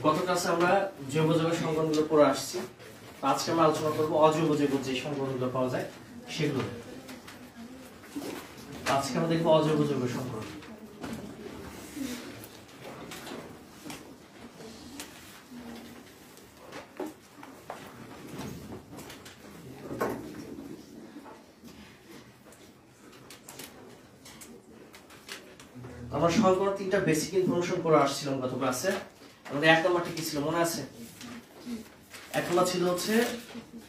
গত ক্লাসে আমরা জৈব যৌগের সংকরণগুলো পড়ে আসছি। আজকে আমরা আলোচনা করব অজৈব যৌগ যে সংকরণগুলো পাওয়া যায় সেগুলো। আজকে আমরা দেখব অজৈব যৌগের সংকরণ। আমরা সংকরণ তিনটা বেসিক ইনফরমেশন পড়ে আসছিলাম গত ক্লাসে। আমাদের এক নম্বরটা কি ছিল মনে আছে? এক নম্বর ছিল হচ্ছে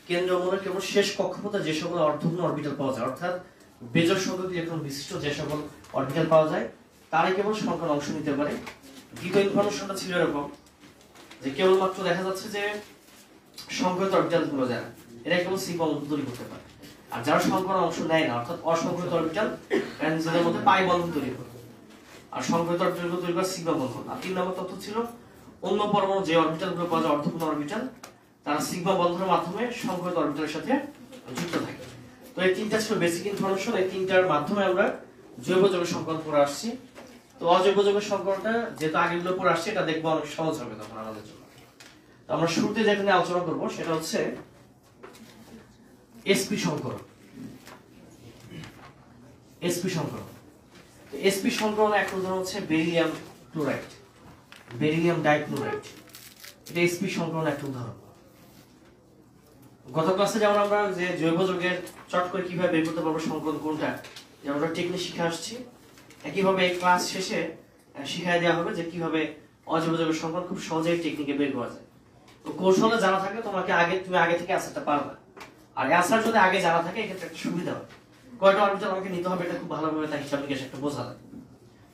কেন্দ্রীয় মৌলের কেবল শেষ কক্ষপথে যে সকল অর্ধপূর্ণ অরবিটাল পাওয়া যায়, অর্থাৎ বেজোড় সংখ্যক ইলেকট্রন বিশিষ্ট যে সকল অরবিটাল পাওয়া যায় তারাই কেবল সংকরণ অংশ নিতে পারে। দ্বিতীয় ইনফরমেশনটা ছিল এরকম যে কেবলমাত্র দেখা যাচ্ছে যে সংকরিত অরবিটাল গুলো যারা এরা কেবল সিগমা বন্ধন তৈরি করতে পারে, আর যারা সংকরণ অংশ নেয় না অর্থাৎ অসংকরিত অরবিটাল নিজেদের মধ্যে পাই বন্ধন তৈরি করে, আর সংকরিত অরবিটালগুলো তৈরি করে সিগমা বন্ধন। আর তিন নম্বর তথ্য ছিল অন্য পরমাণু যে অরবিটালগুলো পাওয়া যায় অর্ধপূর্ণ অরবিটাল তারা সিগমা বন্ধনের মাধ্যমে সংকরিত অরবিটালের সাথে যুক্ত থাকে। তো এই তিনটা ছিল বেসিক ইনফরমেশন। এই তিনটার মাধ্যমে আমরা জৈব যৌগের সংকরণ পড়ে আসছি। তো অজৈব যৌগের সংকরণটা যেহেতু আগেগুলো পড়ে আসছে এটা দেখবো অনেক সহজ হবে তখন আমাদের জন্য। তো আমরা শুরুতে যেটা নিয়ে আলোচনা করবো সেটা হচ্ছে এসপি সংকরণ। এসপি সংকরণ এসপি সংকরণ এক উদাহরণ হচ্ছে বেরিলিয়াম ক্লোরাইড, বেরিলিয়াম ডাইক্লোরাইড। এটা এসপি সংকরণ একটা উদাহরণ। গত ক্লাসে যেমন আমরা যে জৈব যৌগের চট করে কিভাবে বের করতে পারবো সংকরণ কোনটা যেমন আমরা টেকনিক শিখে আসছি, একইভাবে এই ক্লাস শেষে শিখিয়ে দেওয়া হবে যে কিভাবে অজৈব যৌগের সংকরণ খুব সহজেই টেকনিকে বের করা যায়। তো কৌশলে জানা থাকলে তুমি আগে থেকে অ্যান্সারটা পারবে, আর অ্যান্সার যদি আগে জানা থাকে এক্ষেত্রে একটা সুবিধা হবে। কয়টা অরবিটাল আমাকে নিতে হবে এটা খুব ভালোভাবে তার হিসাব নিকেশ একটা বোঝা যায়।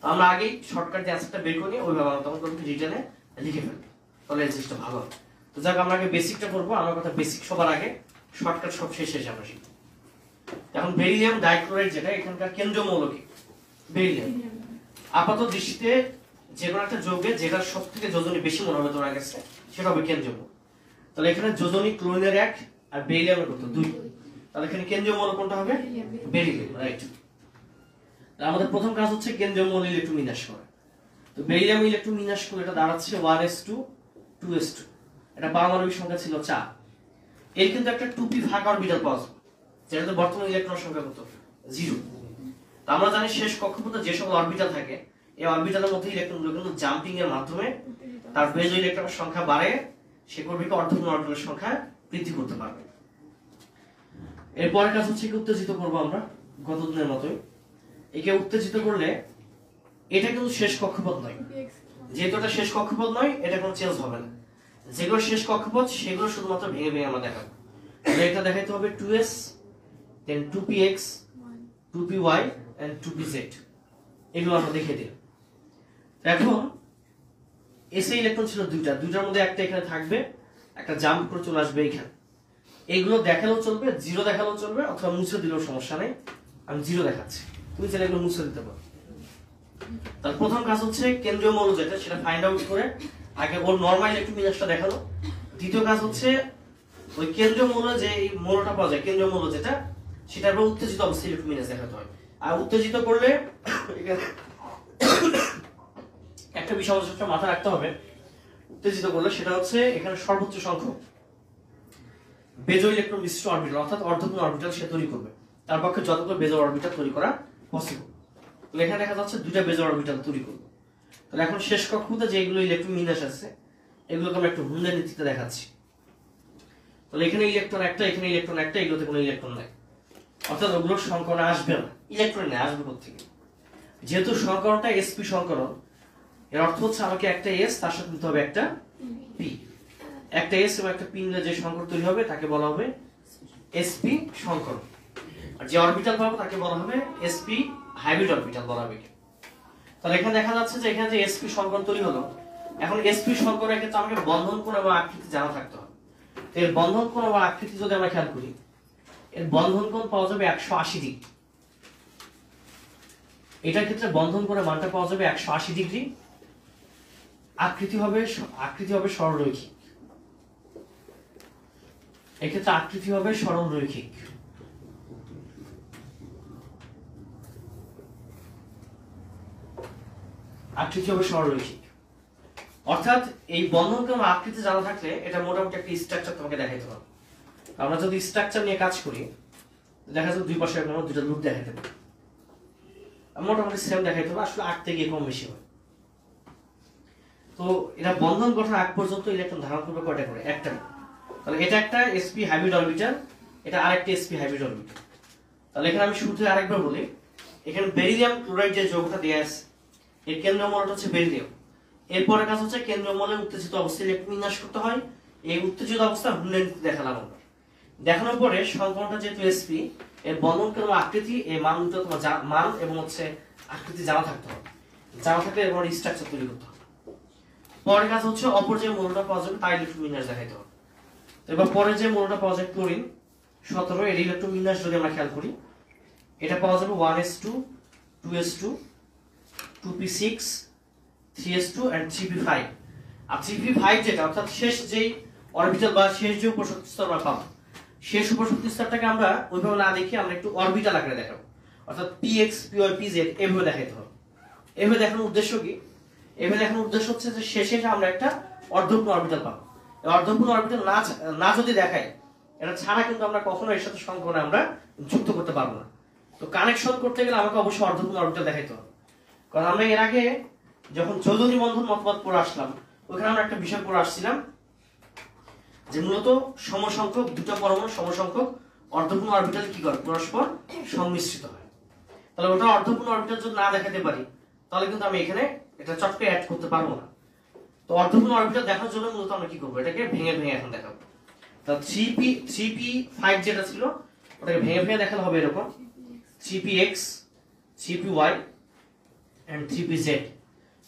তো আমরা আগেই শর্টকাট যে অ্যান্সারটা বের করি ওইভাবে আমরা তখন রিটেনে লিখে ফেলবো, তাহলে এই জিনিসটা ভালো হবে। তো যাক আমরা আগে বেসিকটা করবো। আমার কথা বেসিক সবার আগে, শর্টকাট সব শেষে আমরা শিখবো। এখন বেরিলিয়াম ডাইক্লোরাইড যেটা এখানকার কেন্দ্রীয় মৌল কি? বেরিলিয়াম। আপাত দৃষ্টিতে যে কোনো একটা যৌগে যেটা সব থেকে যোজনী বেশি মনে হবে তোমার কাছে সেটা হবে কেন্দ্রীয় মৌল। তাহলে এখানে যোজনী ক্লোরিনের 1 আর বেরিলিয়ামের কত 2, তাহলে এখানে কেন্দ্রীয় মৌল কোনটা হবে? Beryllium, right. আমাদের প্রথম কাজ হচ্ছে কেন্দ্রীয় মৌল ইলেকট্রন বিন্যাস করা। তো বেরিলিয়াম ইলেকট্রন বিন্যাস করলে এটা দাঁড়াচ্ছে 1s2 2s2। এটা পারমাণবিক সংখ্যা ছিল 4। এর কিন্তু একটা 2p ফাঁকা অরবিটাল পাওয়া যায় যেটাতে বর্তমান ইলেকট্রন সংখ্যা কত? 0। তো আমরা জানি শেষ কক্ষপথে যে সকল অরবিটাল থাকে এই অরবিটালের মধ্যে ইলেকট্রনগুলো কিন্তু জাম্পিং এর মাধ্যমে তার বেজোড় ইলেকট্রনের সংখ্যা বাড়ে, সে করবে কি অর্ধপূর্ণ অরবিটালের সংখ্যা বৃদ্ধি করতে পারবে। এরপরের কাজ হচ্ছে কি উত্তেজিত করব আমরা গত দিনের মতোই। একে উত্তেজিত করলে এটা কিন্তু শেষ কক্ষপথ নয়, যেহেতু এটা শেষ কক্ষপথ নয় এটা কোনো চেঞ্জ হবে না। যেগুলো শেষ কক্ষপথ সেগুলো শুধুমাত্র ভেঙে ভেঙে আমরা দেখাবো। এটা দেখাইতে হবে 2s, then 2px, 2py and 2pz, এগুলো আমরা দেখিয়ে দিলাম। এখন এসে ইলেকট্রন ছিল দুইটার মধ্যে একটা এখানে থাকবে, একটা জাম্প করে চলে আসবে এখানে। এইগুলো দেখালেও চলবে, 0 দেখালেও চলবে, অথবা মুছে দিলেও সমস্যা নেই। আমি 0 দেখাচ্ছি, তুমি চাইলে এগুলো মুছে দিতে পারো। তার প্রথম কাজ হচ্ছে কেন্দ্রীয় মৌল যেটা সেটা ফাইন্ড আউট করে আগে ওর নরমাল ইলেকট্রন বিন্যাসটা দেখালো। দ্বিতীয় কাজ হচ্ছে ওই কেন্দ্রীয় মৌল যে মৌলটা পাওয়া যায় কেন্দ্রীয় মৌল যেটা সেটার উপর উত্তেজিত অবস্থায় ইলেকট্রন বিন্যাস দেখাতে হয়। আর উত্তেজিত করলে একটা বিষয় অবশ্যই মাথায় রাখতে হবে, উত্তেজিত করলে সেটা হচ্ছে এখানে সর্বোচ্চ সংখ্যক বেজোড় ইলেকট্রন বিশিষ্ট অরবিটাল অর্থাৎ অর্ধপূর্ণ অরবিটাল সে তৈরি করবে। তার পক্ষে যতগুলো বেজোড় অরবিটাল তৈরি করা পসিবল। তো এখানে দেখা যাচ্ছে 2টা বেজোড় অরবিটাল তৈরি করবে। তাহলে এখন শেষ কক্ষপথে যেগুলো ইলেকট্রন বিন্যাস আছে এগুলোকে আমরা একটু হুন্ডার নীতিতে দেখাচ্ছি। তাহলে এখানে ইলেকট্রন একটা, এখানে ইলেকট্রন একটা, এগুলোতে কোনো ইলেকট্রন নাই, অর্থাৎ ওগুলোর সংকরণে আসবে না, ইলেকট্রন নেই, আসবে কোথেকে? যেহেতু সংকরণটা এসপি সংকরণ, এর অর্থ হচ্ছে আমাকে একটা এস তার সাথে দিতে হবে একটা পি। একটা এস এবং একটা পি নিলে যে সংকর তৈরি হবে তাকে বলা হবে এসপি সংকরণ। আর যে অরবিটাল পাবো তাকে বলা হবে এসপি হাইব্রিড অরবিটাল বলা হবে। তাহলে এখানে দেখা যাচ্ছে যে এখানে যে এসপি সংকরণ তৈরি হলো, এখন এসপি সংকরণের ক্ষেত্রে আমাকে বন্ধন কোণ এবং আকৃতি জানা থাকতে হবে। এর বন্ধন কোণ এবং আকৃতি যদি আমরা খেয়াল করি, এর বন্ধন কোণ পাওয়া যাবে 180 ডিগ্রি। এটার ক্ষেত্রে বন্ধন কোণের মানটা পাওয়া যাবে 180 ডিগ্রি। আকৃতি হবে সরলরৈখিক। এক্ষেত্রে আকৃতি হবে সরলরৈখিক। আকৃতি হবে সরলরৈখিক। অর্থাৎ এই বন্ধনক্রম আকৃতি জানা থাকলে এটা মোটামুটি একটা স্ট্রাকচার তোমাকে দেখাইতে হবে। আমরা যদি স্ট্রাকচার নিয়ে কাজ করি দেখা যাচ্ছে দুই পাশে আমরা দুটো লুপ দেখাইতে পারি, মোটামুটি সেম দেখাইতে হবে, আসলে আগ থেকে কম বেশি হয়। তো এটা বন্ধন গঠন আগ পর্যন্ত ইলেকট্রন ধারণ করবে কয়টা করে? একটা। তাহলে এটা একটা sp হাইব্রিড অরবিটাল, এটা আরেকটা sp হাইব্রিড অরবিটাল। তাহলে এখানে আমি শুরুতে আরেকবার বলি, এখানে বেরিলিয়াম ক্লোরাইড যে যৌগটা দেয়া আছে এর কেন্দ্রীয় মৌলটা হচ্ছে বেরিলিয়াম। এরপরে কাজ হচ্ছে কেন্দ্রীয় মৌলের উত্তেজিত অবস্থায় ইলেকট্রন বিন্যাস করতে হয়। এই উত্তেজিত অবস্থা হুন্ডেনকে দেখালাম আমরা। দেখানোর পরে সংকরণটা যেহেতু sp, এর বন্ধনক্রম আকৃতি এই মান দুটো তোমার মান এবং হচ্ছে আকৃতি জানা থাকতে হবে। জানা থাকলে এরপর স্ট্রাকচার তৈরি করতে হবে। পরের কাজ হচ্ছে অপর যে মৌলটা পাওয়া যাবে তার ইলেকট্রন বিন্যাস দেখাইতে হবে। এবার পরে যে মৌলটা পাওয়া যায় ক্লোরিন 17, এর ইলেকট্রন বিন্যাস যদি আমরা খেয়াল করি এটা পাওয়া যাবে 1s2 2s2 2p6 3s2 and 3p5। R 3p5 যেটা অর্থাৎ শেষ যেই অরবিটাল বা শেষ যে উপশক্তি স্তর আমরা পাবো, শেষ উপশক্তি স্তরটাকে আমরা ওইভাবে না দেখি আমরা একটু অরবিটাল আকারে দেখাবো, অর্থাৎ px py pz এভাবে দেখাইতে হবে। এভাবে দেখানোর উদ্দেশ্য কি? এভাবে দেখানোর উদ্দেশ্য হচ্ছে যে শেষে আমরা একটা অর্ধপূর্ণ অরবিটাল পাবো। এই অর্ধপূর্ণ অরবিটাল না যদি দেখায়, এটা ছাড়া কিন্তু আমরা কখনো এর সাথে সংকরণে আমরা যুক্ত করতে পারবো না। তো কানেকশন করতে গেলে আমাকে অবশ্যই অর্ধপূর্ণ অরবিটাল দেখাইতে হবে। কারণ আমরা এর আগে যখন চৌধুরী বন্ধন মতবাদ পড়ে আসলাম ওখানে আমরা একটা বিষয় পড়ে আসছিলাম যে মূলত সমসংখ্যক দুটো পরমাণু সমসংখ্যক অর্ধপূর্ণ অরবিটাল কি করে পরস্পর সংমিশ্রিত হয়। তাহলে ওটা অর্ধপূর্ণ অরবিটাল যদি না দেখাতে পারি তাহলে কিন্তু আমি এখানে এটা চটকে অ্যাড করতে পারবো না। তো অর্ধপূর্ণ অরবিটাল দেখার জন্য মূলত আমরা কি করবো, এটাকে ভেঙে ভেঙে এখন দেখাবো। তা 3p5 যেটা ছিল ওটাকে ভেঙে ভেঙে দেখালে হবে এরকম 3px 3py and 3pz।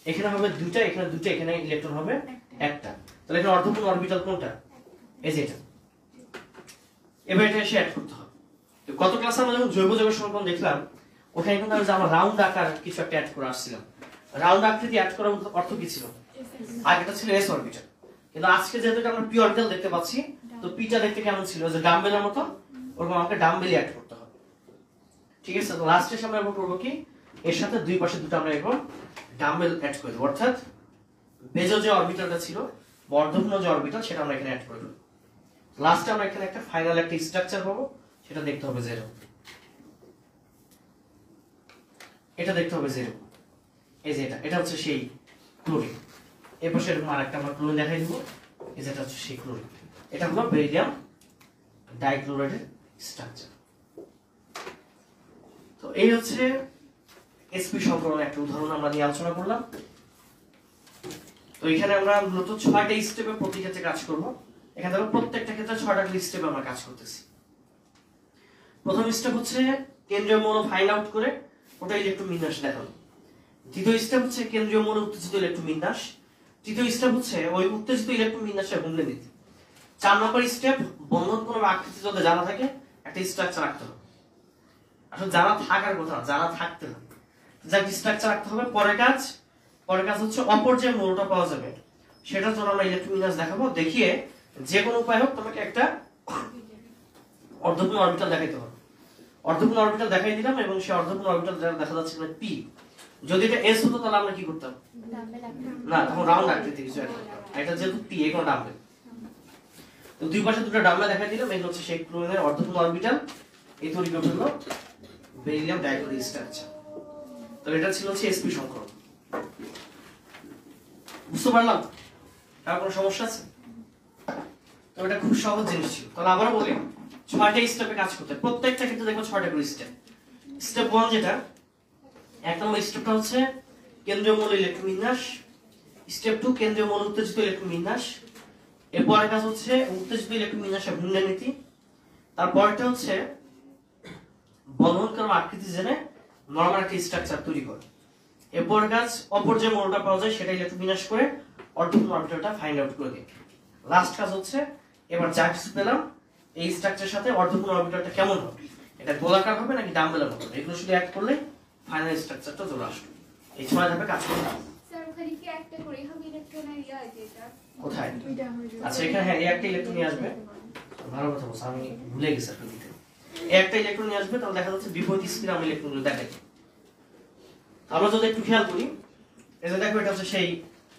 এখানে হবে দুটো, এখানে দুটো, এখানে ইলেকট্রন হবে একটা। তাহলে এখানে অর্ধপূর্ণ অরবিটাল কোনটা? এই যে এটা। এবার এটা এসে অ্যাড করতে হবে। তো গত ক্লাসে আমরা যখন জৈব যৌগের সমীকরণ দেখলাম ওখানে কিন্তু আমরা রাউন্ড আকার কিছু একটা অ্যাড করে আসছিলাম। রাউন্ড আকৃতি অ্যাড করার অর্থ কি ছিল? আগেটা ছিল s অরবিটাল, কিন্তু আজকে যেহেতু আমরা p অরবিটাল দেখতে পাচ্ছি তো pটা দেখতে কেমন ছিল, যে ডাম্বেলের মতো, ওরকম আমাকে ডাম্বেল অ্যাড করতে হবে। ঠিক আছে, তো লাস্টে আমরা এবার করব কি, এর সাথে দুই পাশে দুটো আমরা এখন ডাম্বেল অ্যাড করে দেব, অর্থাৎ বেজো যে অরবিটালটা ছিল বা অর্ধপূর্ণ যে অরবিটাল সেটা আমরা এখানে অ্যাড করে দেব। লাস্টে আমরা এখানে একটা ফাইনাল একটা স্ট্রাকচার পাবো, সেটা দেখতে হবে যে এরকম, এটা দেখতে হবে যে এরকম। এই যে এটা হচ্ছে সেই ক্লোরিন। এই পাশে এরকম আরেকটা আমরা ক্লোরিন দেখাই দিব, এই যেটা হচ্ছে সেই ক্লোরিন। এটা হলো বেরিলিয়াম ডাইক্লোরাইডের স্ট্রাকচার। তো এই হচ্ছে sp সংকরণের একটা উদাহরণ আমরা নিয়ে আলোচনা করলাম। তো এখানে আমরা মূলত 6টা স্টেপে প্রতি ক্ষেত্রে কাজ করব। এখানে দেখো প্রত্যেকটা ক্ষেত্রে 6টা করে স্টেপে আমরা কাজ করতেছি। প্রথম স্টেপ হচ্ছে কেন্দ্রীয় মৌল ফাইন্ড আউট করে ওটা ইলেকট্রন বিন্যাস দেখানো। দ্বিতীয় স্টেপ হচ্ছে কেন্দ্রীয় মৌল উত্তেজিত ইলেকট্রন বিন্যাস। তৃতীয় স্টেপ হচ্ছে ওই উত্তেজিত ইলেকট্রন বিন্যাসের হুমলে নীতি। 4 নম্বর স্টেপ বন্ধন কোন আকৃতি যদি জানা থাকে একটা স্ট্রাকচার রাখতে হবে। আসলে জানা থাকার কথা, জানা থাকতে হবে, যা স্ট্রাকচার রাখতে হবে। পরের কাজ হচ্ছে অপর যে মৌলটা পাওয়া যাবে সেটার জন্য আমরা ইলেকট্রন বিন্যাস দেখাবো, দেখিয়ে যে কোনো উপায় হোক তোমাকে একটা অর্ধপূর্ণ অরবিটাল দেখাইতে হবে। অর্ধপূর্ণ অরবিটাল দেখাই দিলাম এবং সেই অর্ধপূর্ণ অরবিটাল দেখা যাচ্ছে p। যদি এটা s হতো তাহলে আমরা কি করতাম? না, তখন রাউন্ড আকৃতি কিছু একটা। এটা যেহেতু p, এখানে ডাম্বেল। তো দুই পাশে দুটো ডাম্বেল দেখাই দিলাম, এই হচ্ছে সেই ক্লোরিনের অর্ধপূর্ণ অরবিটাল। এই তৈরি করতে হলো বেরিলিয়াম ডাইক্লোরাইড স্ট্রাকচার। তো এটা ছিল হচ্ছে sp সংকরণ। বুঝতে পারলাম? আর কোনো সমস্যা আছে? তো এটা খুব সহজ জিনিস ছিল। তাহলে আবার বলি 6টা স্টেপে কাজ করতে, প্রত্যেকটা ক্ষেত্রে দেখো 6টা করে স্টেপ। স্টেপ 1 যেটা, এক নম্বর স্টেপটা হচ্ছে কেন্দ্রীয় মৌল ইলেকট্রন বিন্যাস। স্টেপ 2 কেন্দ্রীয় মৌল উত্তেজিত ইলেকট্রন বিন্যাস। এরপরের কাজ হচ্ছে উত্তেজিত ইলেকট্রন বিন্যাসের হুন্ডা নীতি। তারপরটা হচ্ছে বন্ধনক্রম আকৃতি জেনে নরমাল একটা স্ট্রাকচার তৈরি করে। এরপরের কাজ অপর যে মৌলটা পাওয়া যায় সেটা ইলেকট্রন বিন্যাস করে অর্ধপূর্ণ অরবিটালটা ফাইন্ড আউট করে দিই। লাস্ট কাজ হচ্ছে এবার যা কিছু পেলাম এই স্ট্রাকচারের সাথে অর্ধপূর্ণ অরবিটালটা কেমন হবে, এটা গোলাকার হবে নাকি ডাম্বেলের মতো, এগুলো শুধু অ্যাড করলে ফাইনাল স্ট্রাকচারটা চলে আসবে। এই 6 ধাপে কাজ করতে হবে। স্যার ওখানে কি একটা করেই হবে ইলেকট্রনের যেটা কোথায়? আচ্ছা এখানে হ্যাঁ এই একটা ইলেকট্রন নিয়ে আসবে। ভালো কথা বলছ, আমি ভুলে গেছি একটা দিতে। এই একটা ইলেকট্রন নিয়ে আসবে, তাহলে দেখা যাচ্ছে বিপরীত স্পিন আমরা ইলেকট্রনগুলো দেখাই। আমরা যদি একটু খেয়াল করি, এই যে দেখো এটা হচ্ছে সেই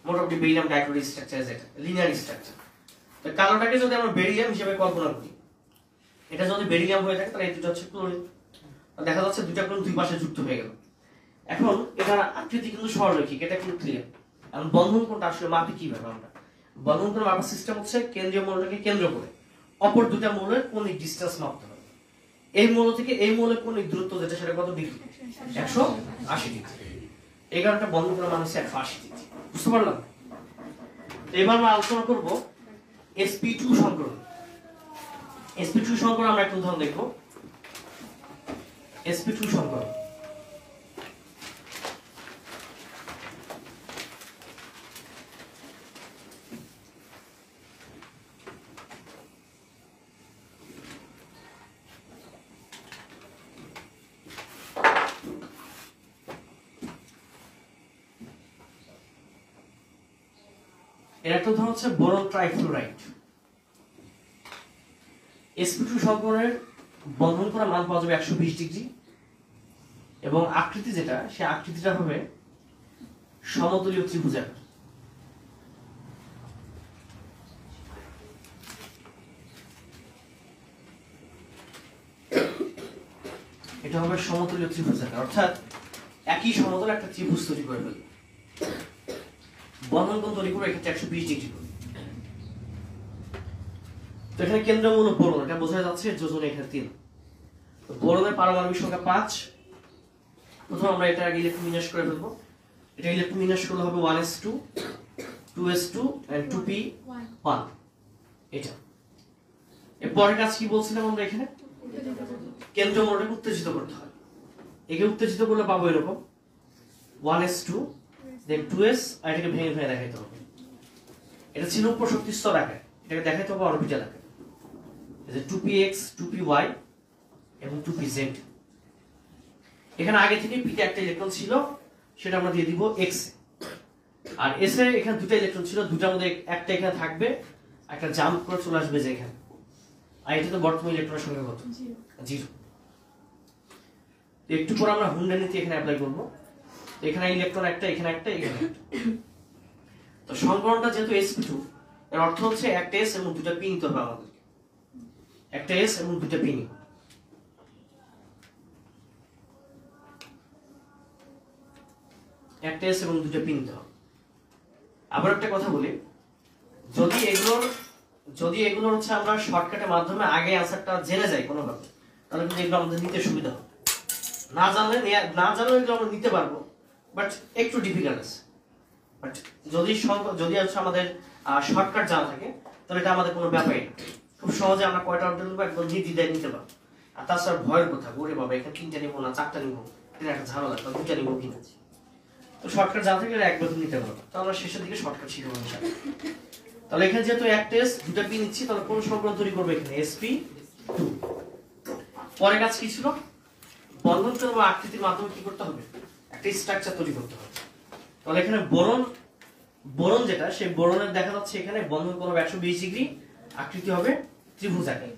মোটামুটি বেরিলিয়াম ডাইক্লোরাইড স্ট্রাকচার যেটা লিনিয়ার স্ট্রাকচার। তো কালোটাকে যদি আমরা বেরিলিয়াম হিসেবে কল্পনা করি, এটা যদি বেরিলিয়াম হয়ে থাকে তাহলে এই দুটো হচ্ছে ক্লোরিন। দেখা যাচ্ছে দুইটা ক্লোরিন দুই পাশে যুক্ত হয়ে গেল। এখন এটা আকৃতি কিন্তু সরলরৈখিক, এটা কিন্তু ক্লিয়ার। এখন বন্ধন কোণটা আসলে মাপি কিভাবে আমরা? বন্ধন কোণ মাপার সিস্টেম হচ্ছে কেন্দ্রীয় মৌলটাকে কেন্দ্র করে অপর দুটা মৌলের কৌণিক ডিসটেন্স মাপতে হবে। এই মৌল থেকে এই মৌলের কৌণিক দূরত্ব যেটা সেটা কত ডিগ্রি? 180 ডিগ্রি। এই কারণটা বন্ধন কোণের মান হচ্ছে 180 ডিগ্রি। বুঝতে পারলাম? এবার আমরা আলোচনা করব sp2 সংকরণ। sp2 সংকরণ আমরা একটা উদাহরণ দেখব। sp2 সংকরণ এর একটা উদাহরণ হচ্ছে বোরন ট্রাইফ্লোরাইড। sp2 সংকরণের বন্ধন করা মান পাওয়া যাবে 120 ডিগ্রি এবং আকৃতি যেটা সে আকৃতিটা হবে সমতলীয় ত্রিভুজাকার। এটা হবে সমতলীয় ত্রিভুজাকার, অর্থাৎ একই সমতলে একটা ত্রিভুজ তৈরি করে ফেলবে। বন্ধন কোণ তৈরি করবে এক্ষেত্রে 120 ডিগ্রি করে। তো এখানে কেন্দ্র মূল বোরন, এটা বোঝা যাচ্ছে যোজন এখানে 3। তো বোরনের পারমাণবিক সংখ্যা 5। প্রথমে আমরা এটা আগে ইলেকট্রন বিন্যাস করে ফেলবো। এটা ইলেকট্রন বিন্যাস করলে হবে 1s2 2s2 and 2p1 এটা। এর পরের কাজ কি বলছিলাম আমরা? এখানে কেন্দ্র মৌলটাকে উত্তেজিত করতে হয়। একে উত্তেজিত করলে পাবো এরকম 1s2 then 2s, আর এটাকে ভেঙে ভেঙে দেখাইতে হবে। এটা ছিল উপশক্তি স্তর আকারে, এটাকে দেখাইতে হবে অরবিটাল আকারে। এই যে 2px 2py এবং 2pz। এখানে আগে থেকে p তে একটা ইলেকট্রন ছিল, সেটা আমরা দিয়ে দিব x এ। আর s এ এখানে দুটো ইলেকট্রন ছিল, দুটার মধ্যে একটা এখানে থাকবে, একটা জাম্প করে চলে আসবে যে এখানে। আর এটা তো বর্তমান ইলেকট্রনের সংখ্যা কত? 0। একটু পর আমরা হুন্ডা নীতি এখানে অ্যাপ্লাই করব। এখানে ইলেকট্রন একটা, এখানে একটা, এখানে একটা। তো সংকরণটা যেহেতু sp2, এর অর্থ হচ্ছে একটা s এবং দুটো p নিতে হবে আমাদের। একটা s এবং দুটো p নিব। একটা s এবং দুটো p নিতে হবে। আবার একটা কথা বলি, যদি এগুলোর হচ্ছে আমরা শর্টকাটের মাধ্যমে আগে অ্যানসারটা জেনে যাই কোনোভাবে, তাহলে কিন্তু এগুলো আমাদের নিতে সুবিধা হবে। না জানলে এগুলো আমরা নিতে পারবো, বাট একটু ডিফিকাল্ট আছে। বাট যদি হচ্ছে আমাদের শর্টকাট জানা থাকে, তাহলে এটা আমাদের কোনো ব্যাপারই না। খুব সহজে আমরা কয়টা অর্ডার নেবো একদম নির্দ্বিধায় নিতে পারবো। আর তাছাড়া ভয়ের কথা, ওরে বাবা এখানে 3টা নিবো না 4টা নিবো, এটা একটা ঝামেলা, বা 2টা নিবো কিনা। তো শর্টকাট জানা থাকলে একবার নিতে পারবো। তো আমরা শেষের দিকে শর্টকাট শিখবো ইনশাআল্লাহ। তাহলে এখানে যেহেতু একটা s দুটো p নিচ্ছি, তাহলে কোন সংকরণ তৈরি করবে? এখানে sp2। পরে কাজ কি ছিল? বন্ধন কোণ বা আকৃতির মাধ্যমে কি করতে হবে? একটা স্ট্রাকচার তৈরি করতে হবে। তাহলে এখানে বোরন যেটা, সেই বোরনের দেখা যাচ্ছে এখানে বন্ধন কোণ হবে 120 ডিগ্রি, আকৃতি হবে ত্রিভুজাকার।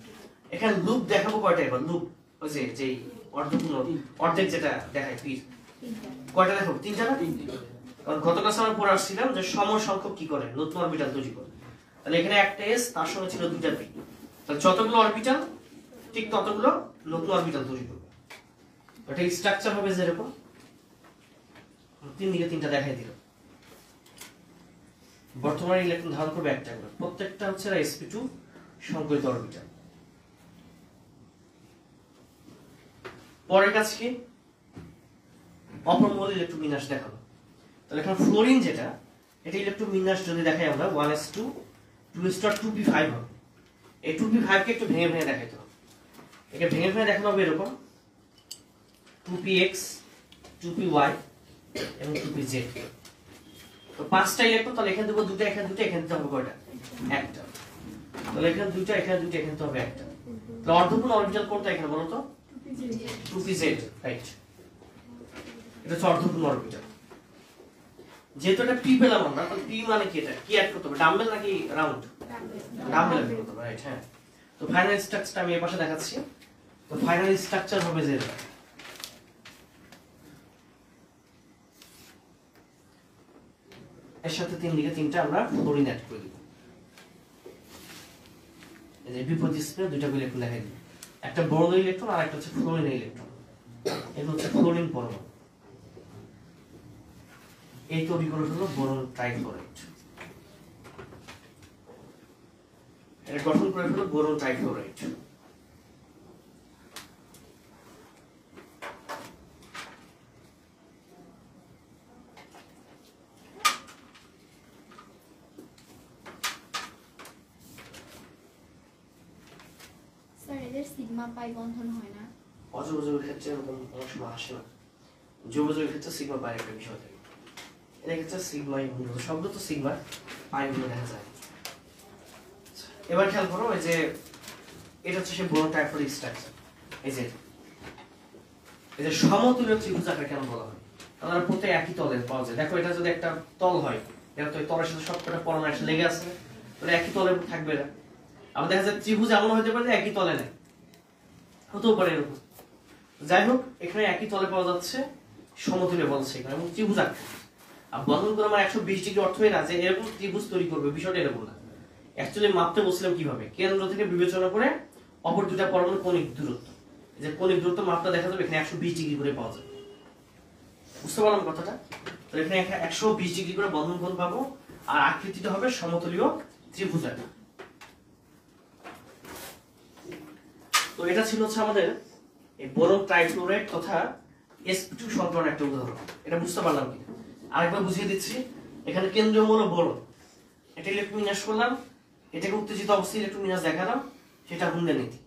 এখানে লুপ দেখাবো কয়টা? এবার লুপ ওই যে অর্ধপূর্ণ অর্ধেক যেটা দেখায় পীর, কয়টা দেখাবো? 3টা না? কারণ গত ক্লাসে আমরা পড়ে আসছিলাম যে সমসংখ্যক কি করে, নতুন অরবিটাল তৈরি করে। তাহলে এখানে একটা s, তার সঙ্গে ছিল দুটা p। তাহলে যতগুলো অরবিটাল ঠিক ততগুলো নতুন অরবিটাল তৈরি করবে। এটা স্ট্রাকচার হবে যেরকম, 3 দিকে 3টা দেখাই দিল। বর্তমানে ইলেকট্রন ধারণ করবে একটা করে, প্রত্যেকটা হচ্ছে sp2 সংকরিত অরবিটাল। পরের কাজ কি? অপর মৌল ইলেকট্রন বিন্যাস দেখাবো। তাহলে এখানে ফ্লোরিন যেটা, এটা ইলেকট্রন বিন্যাস যদি দেখাই আমরা 1s2 2s2 2p5 হবে। এই 2p5 কে একটু ভেঙে ভেঙে দেখাইতে হবে। একে ভেঙে ভেঙে দেখানো হবে এরকম 2px 2py এবং 2pz। তো 5টা ইলেকট্রন, তাহলে এখানে দেবো দুটো, এখানে দুটো, এখানে দিতে হবে কয়টা? একটা। তাহলে এখানে দুটো, এখানে দুটো, এখানে দিতে হবে একটা। তাহলে অর্ধপূর্ণ অরবিটাল কোনটা এখানে বলো তো? 2pz, right. এটা হচ্ছে অর্ধপূর্ণ অরবিটাল। যেহেতু এটা p পেলাম আমরা, তাহলে p মানে কি? এটা কি অ্যাড করতে হবে? ডাম্বেল নাকি রাউন্ড? ডাম্বেল অ্যাড করতে হবে, রাইট। হ্যাঁ, তো ফাইনাল স্ট্রাকচারটা আমি এই পাশে দেখাচ্ছি। তো ফাইনাল স্ট্রাকচার হবে যে এর সাথে তিন দিকে তিনটা আমরা ফ্লোরিন অ্যাড করে দিব। এই যে বিপরীত স্পিনে দুইটা ইলেকট্রন দেখাই দিই, একটা বোরন ইলেকট্রন আর একটা হচ্ছে ফ্লোরিন ইলেকট্রন। এগুলো হচ্ছে ফ্লোরিন পরমাণু, এই তৈরি করে হলো বোরন ট্রাইফ্লোরাইড। এটা গঠন করে হলো বোরন ট্রাইফ্লোরাইড। স্যার এদের সিগমা পাই বন্ধন হয় না? অজোবজোগের ক্ষেত্রে এরকম অনেক সময় আসে না, যৌবজোগের ক্ষেত্রে সিগমা পাই একটা বিষয় থাকে। এর ক্ষেত্রে সিগমাই মূলত শব্দ তো সিগমা, পাই গুলো দেখা যায়। এবার খেয়াল করো, এই যে এটা হচ্ছে সেই বোরন ট্রাইফ্লোরাইড স্ট্রাকচার। এই যে সমতুল্য ত্রিভুজ আকার কেন বলা হয়? তারা প্রত্যেক একই তলে পাওয়া যায়। দেখো এটা যদি একটা তল হয়, এটা তো তলের সাথে সবকটা পরমাণু একসাথে লেগে আছে, তাহলে একই তলে থাকবে না। আবার দেখা যায় ত্রিভুজ এমন হতে পারে যে একই তলে নেই, হতেও পারে এরকম। যাই হোক, এখানে একই তলে পাওয়া যাচ্ছে, সমতুল্য বলছে এখানে, এবং ত্রিভুজ আকার। আর বন্ধন করে আমার 120 ডিগ্রি অর্থই না যে এরকম ত্রিভুজ তৈরি করবে, বিষয়টা এরকম না। অ্যাকচুয়ালি মাপতে বলছিলাম কিভাবে, কেন্দ্র থেকে বিবেচনা করে অপর দুটা পরমাণুর কৌণিক দূরত্ব, যে কৌণিক দূরত্ব মাপটা দেখা যাবে এখানে 120 ডিগ্রি করে পাওয়া যাবে। বুঝতে পারলাম কথাটা? তো এখানে 120 ডিগ্রি করে বন্ধন কোণ পাবো, আর আকৃতিটা হবে সমতলীয় ত্রিভুজাকার। তো এটা ছিল হচ্ছে আমাদের এই বোরন ট্রাইফ্লোরাইড তথা sp2 সংকরণ একটা উদাহরণ। এটা বুঝতে পারলাম কি? আরেকবার বুঝিয়ে দিচ্ছি। এখানে কেন্দ্রীয় মৌল বোরন, এটা ইলেকট্রন বিন্যাস করলাম, এটাকে উত্তেজিত অবস্থায় ইলেকট্রন বিন্যাস দেখালাম, সেটা হুন্ডা নীতি।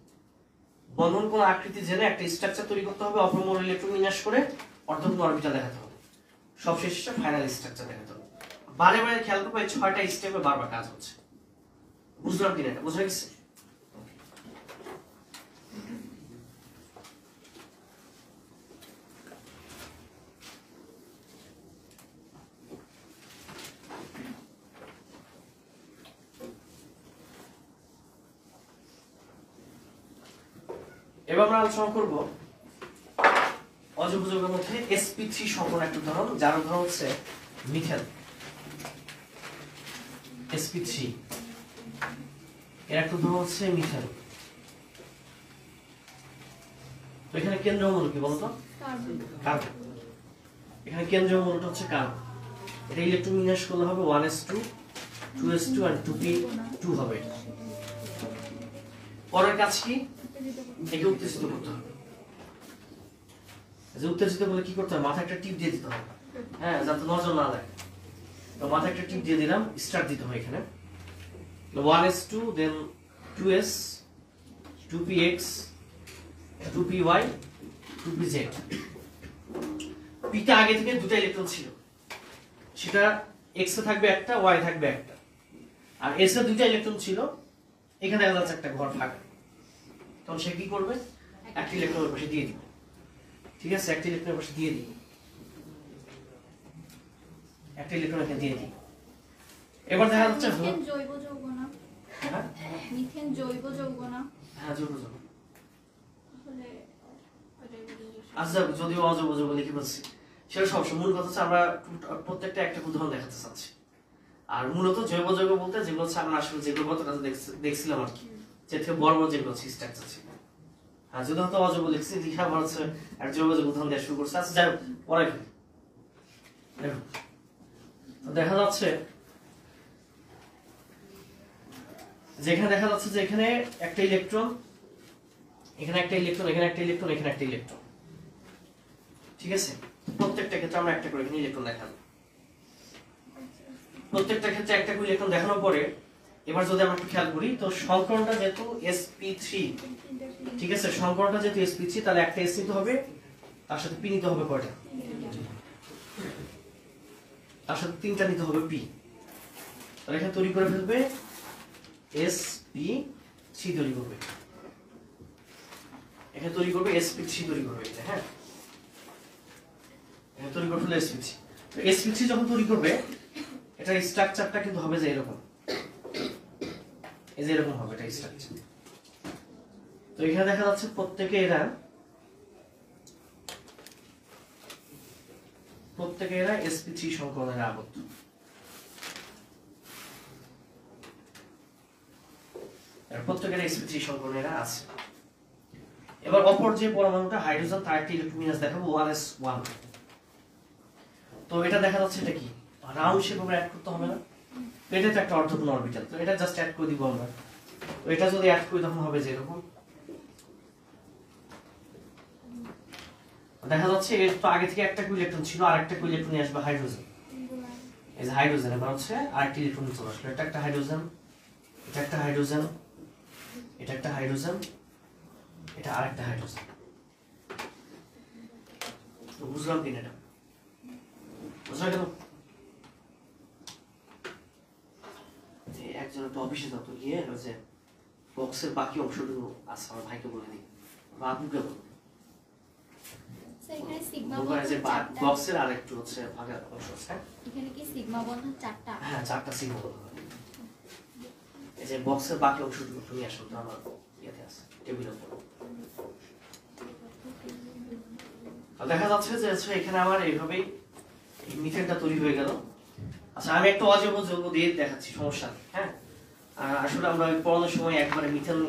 বন্ধন কোন আকৃতি জেনে একটা স্ট্রাকচার তৈরি করতে হবে, অপর মৌল ইলেকট্রন বিন্যাস করে অর্ধপূর্ণ অরবিটাল দেখাতে হবে, সবশেষে ফাইনাল স্ট্রাকচার দেখাতে হবে। বারে বারে খেয়াল করবো এই 6টা স্টেপে বারবার কাজ হচ্ছে। বুঝলাম কিনা? এটা বোঝা গেছে? এবার আমরা আলোচনা করব অযৌগযৌগের মধ্যে sp3 সংকরণ একটা উদাহরণ, যার উদাহরণ হচ্ছে মিথেন। sp3 এর একটা উদাহরণ হচ্ছে মিথেন। তো এখানে কেন্দ্রীয় মৌল কি বলতো? কার্বন। এখানে কেন্দ্রীয় মৌলটা হচ্ছে কার্বন। এটা ইলেকট্রন বিন্যাস করলে হবে 1s2 2s2 আর 2p2 হবে। পরের কাজ কি? একে উত্তেজিত করতে হবে। যে উত্তেজিত করলে কি করতে হবে? মাথায় একটা টিপ দিয়ে দিতে হবে, হ্যাঁ, যাতে নজর না লাগে। তো মাথায় একটা টিপ দিয়ে দিলাম, স্টার্ট দিতে হয় এখানে 1s2 দেন 2s 2px 2py 2pz। পিটা আগে থেকে দুটো ইলেকট্রন ছিল, সেটা এক্স এ থাকবে একটা, ওয়াই থাকবে একটা, আর এস এ দুটো ইলেকট্রন ছিল, এখানে দেখা যাচ্ছে একটা ঘর ফাঁকা। তখন সে কি করবে? একটা ইলেকট্রনের পাশে দিয়ে দিবে। ঠিক আছে, একটা ইলেকট্রনের পাশে দিয়ে দিই, একটা ইলেকট্রন এখানে দিয়ে দিই। এবার দেখা যাচ্ছে মিথেন জৈব যৌগ না? হ্যাঁ, মিথেন জৈব যৌগ না? হ্যাঁ জৈব যৌগ। তাহলে আচ্ছা, যদিও অজৈব যৌগ লিখে বলছি, সেটা সবসময় মূল কথা হচ্ছে আমরা প্রত্যেকটা একটা উদাহরণ দেখাতে চাচ্ছি। আর মূলত জৈব যৌগ বলতে যেগুলো হচ্ছে আমরা আসলে যেগুলো গতটা দেখছিলাম আর কি, যে থেকে বড় বড় যেগুলো স্ট্রাকচার ছিল। হ্যাঁ, যদি হয়তো অজৈব লিখছি, লিখা আমার হচ্ছে আর জৈব যৌগ উদাহরণ দেওয়া শুরু করছে। আচ্ছা, যাই হোক, পরে দেখো দেখা যাচ্ছে যেখানে দেখা যাচ্ছে যে এখানে একটা ইলেকট্রন, এখানে একটা ইলেকট্রন, এখানে একটা ইলেকট্রন, এখানে একটা ইলেকট্রন। ঠিক আছে, প্রত্যেকটা ক্ষেত্রে আমরা একটা করে এখানে ইলেকট্রন দেখাবো। প্রত্যেকটা ক্ষেত্রে একটা করে ইলেকট্রন দেখানোর পরে এবার যদি আমরা একটু খেয়াল করি, তো সংকরণটা যেহেতু sp3, ঠিক আছে, সংকরণটা যেহেতু sp3, তাহলে একটা s নিতে হবে, তার সাথে p নিতে হবে কয়টা? তার সাথে তিনটা নিতে হবে p। তাহলে এখানে তৈরি করে ফেলবে sp3 তৈরি করবে, এখানে তৈরি করবে sp3 তৈরি করবে, হ্যাঁ, এখানে তৈরি করে ফেলবে sp3। তো sp3 যখন তৈরি করবে, এটার স্ট্রাকচারটা কিন্তু হবে যে এরকম, এই যে এরকম হবে এটা স্ট্রাকচার। তো এখানে দেখা যাচ্ছে প্রত্যেকে এরা sp3 সংকরণে আবদ্ধ। এর প্রত্যেকের sp3 সংকরণ এরা আছে। এবার অপর যে পরমাণুটা হাইড্রোজেন তার একটা ইলেকট্রন বিন্যাস দেখাবো 1s1। তো এটা দেখা যাচ্ছে এটা কি রাউন্ড শেপ আমরা অ্যাড করতে হবে না, এটা তো একটা অর্ধপূর্ণ অরবিটাল, তো এটা জাস্ট অ্যাড করে দিব আমরা। তো এটা যদি অ্যাড করি তখন হবে যে এরকম দেখা যাচ্ছে। এর তো আগে থেকে একটা ইলেকট্রন ছিল, আর একটা ইলেকট্রন নিয়ে আসবে হাইড্রোজেন, এই যে হাইড্রোজেন এবার হচ্ছে আরেকটি ইলেকট্রন চলে আসলো, এটা একটা হাইড্রোজেন, এটা একটা হাইড্রোজেন, এটা একটা হাইড্রোজেন, এটা আরেকটা হাইড্রোজেন। তো বুঝলাম কিনা এটা বুঝা গেল? একজন একটা অফিসে যত গিয়ে যে বক্সের বাকি অংশটুকু আছে আমার ভাইকে বলে দিই বা আপুকে বলুন, স্যার এখানে সিগমা বলবো বন্ধন যে চারটা, বক্সের আর একটু হচ্ছে ফাঁকা অংশ আছে। এখানে কি সিগমা বন্ধন চারটা? হ্যাঁ 4টা সিগমা বলবো। এই যে বক্সের বাকি অংশটুকু তুমি আসো তো আমার ইয়েতে আছে টেবিলের উপর। দেখা যাচ্ছে যে এখানে আমার এইভাবেই মিথেনটা তৈরি হয়ে গেল। আচ্ছা আমি একটা অজৈব যৌগ দিয়ে দেখাচ্ছি, সমস্যা নেই। হ্যাঁ আসলে আমরা পড়ানোর সময় একবারে মিথেন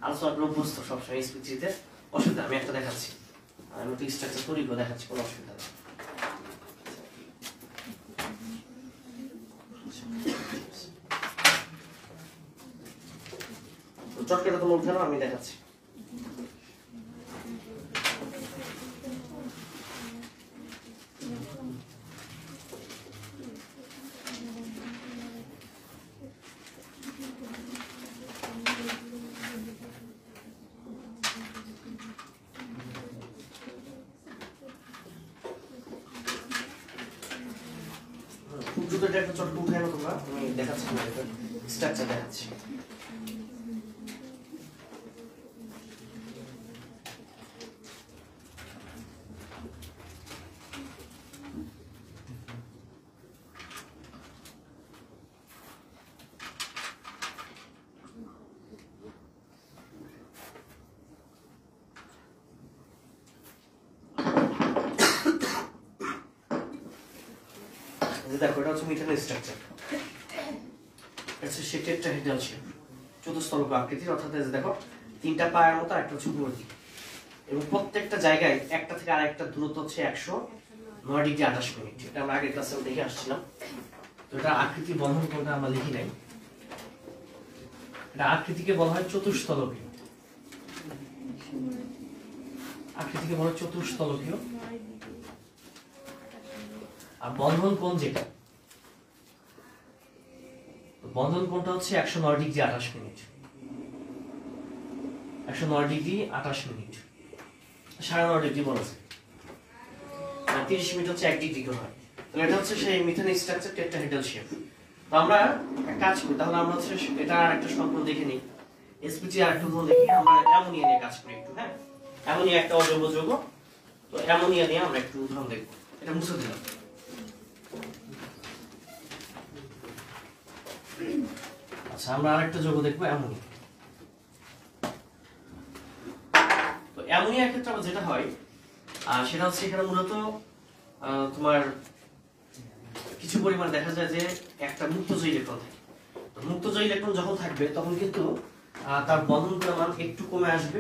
আলোচনা করে অভ্যস্ত সবসময় sp3 তে, অসুবিধা আমি একটা দেখাচ্ছি, আমি একটু স্ট্রাকচার তৈরি করে দেখাচ্ছি, কোনো অসুবিধা নেই। চটকাটা তোমার উঠে নাও, আমি দেখাচ্ছি। খুব দ্রুত একটা চটকা উঠে নাও তোমরা, আমি দেখাচ্ছি না, এটা স্ট্রাকচার দেখাচ্ছি। দেখো এটা হচ্ছে মিথেনের স্ট্রাকচার, এটা হচ্ছে সে টেট্রাহেড্রাল শেপ, চতুস্তলক আকৃতির, অর্থাৎ এই যে দেখো তিনটা পায়ের মতো, একটা হচ্ছে উপরের দিকে, এবং প্রত্যেকটা জায়গায় একটা থেকে আরেকটা দূরত্ব হচ্ছে 109 ডিগ্রি 28 মিনিট। এটা আমরা আগের ক্লাসে দেখে আসছিলাম। তো এটা আকৃতি বন্ধন কোনটা আমরা লিখি নাই, এটা আকৃতিকে বলা হয় চতুস্তলকীয়, আকৃতিকে বলা হয় চতুস্তলকীয়। আর বন্ধন কোণ যেটা, বন্ধন কোণটা হচ্ছে 109 degree 28 minute, 109 degree 28 minute, 9.5 degree বলা যায়, 30 মিনিট হচ্ছে 1 ডিগ্রি করে হয়। তাহলে এটা হচ্ছে সেই মিথেনের স্ট্রাকচার টেট্রাহেড্রাল শেপ। তো আমরা কাজ করি, তাহলে আমরা হচ্ছে এটা একটা সম্পর্ক দেখে নিই, sp3 আর একটা উদাহরণ দেখি। আমরা অ্যামোনিয়া নিয়ে কাজ করি একটু। হ্যাঁ অ্যামোনিয়া একটা অজৈব যৌগ, তো অ্যামোনিয়া নিয়ে আমরা একটু উদাহরণ দেখব। এটা মুছে দিলাম। আচ্ছা আমরা আরেকটা যৌগ দেখবো অ্যামোনিয়া। তো অ্যামোনিয়ার ক্ষেত্রে আবার যেটা হয় সেটা হচ্ছে এখানে মূলত তোমার কিছু পরিমাণ দেখা যায় যে একটা মুক্তজয়ী ইলেকট্রন থাকে। তো মুক্তজয়ী ইলেকট্রন যখন থাকবে তখন কিন্তু তার বন্ধন পরিমাণ একটু কমে আসবে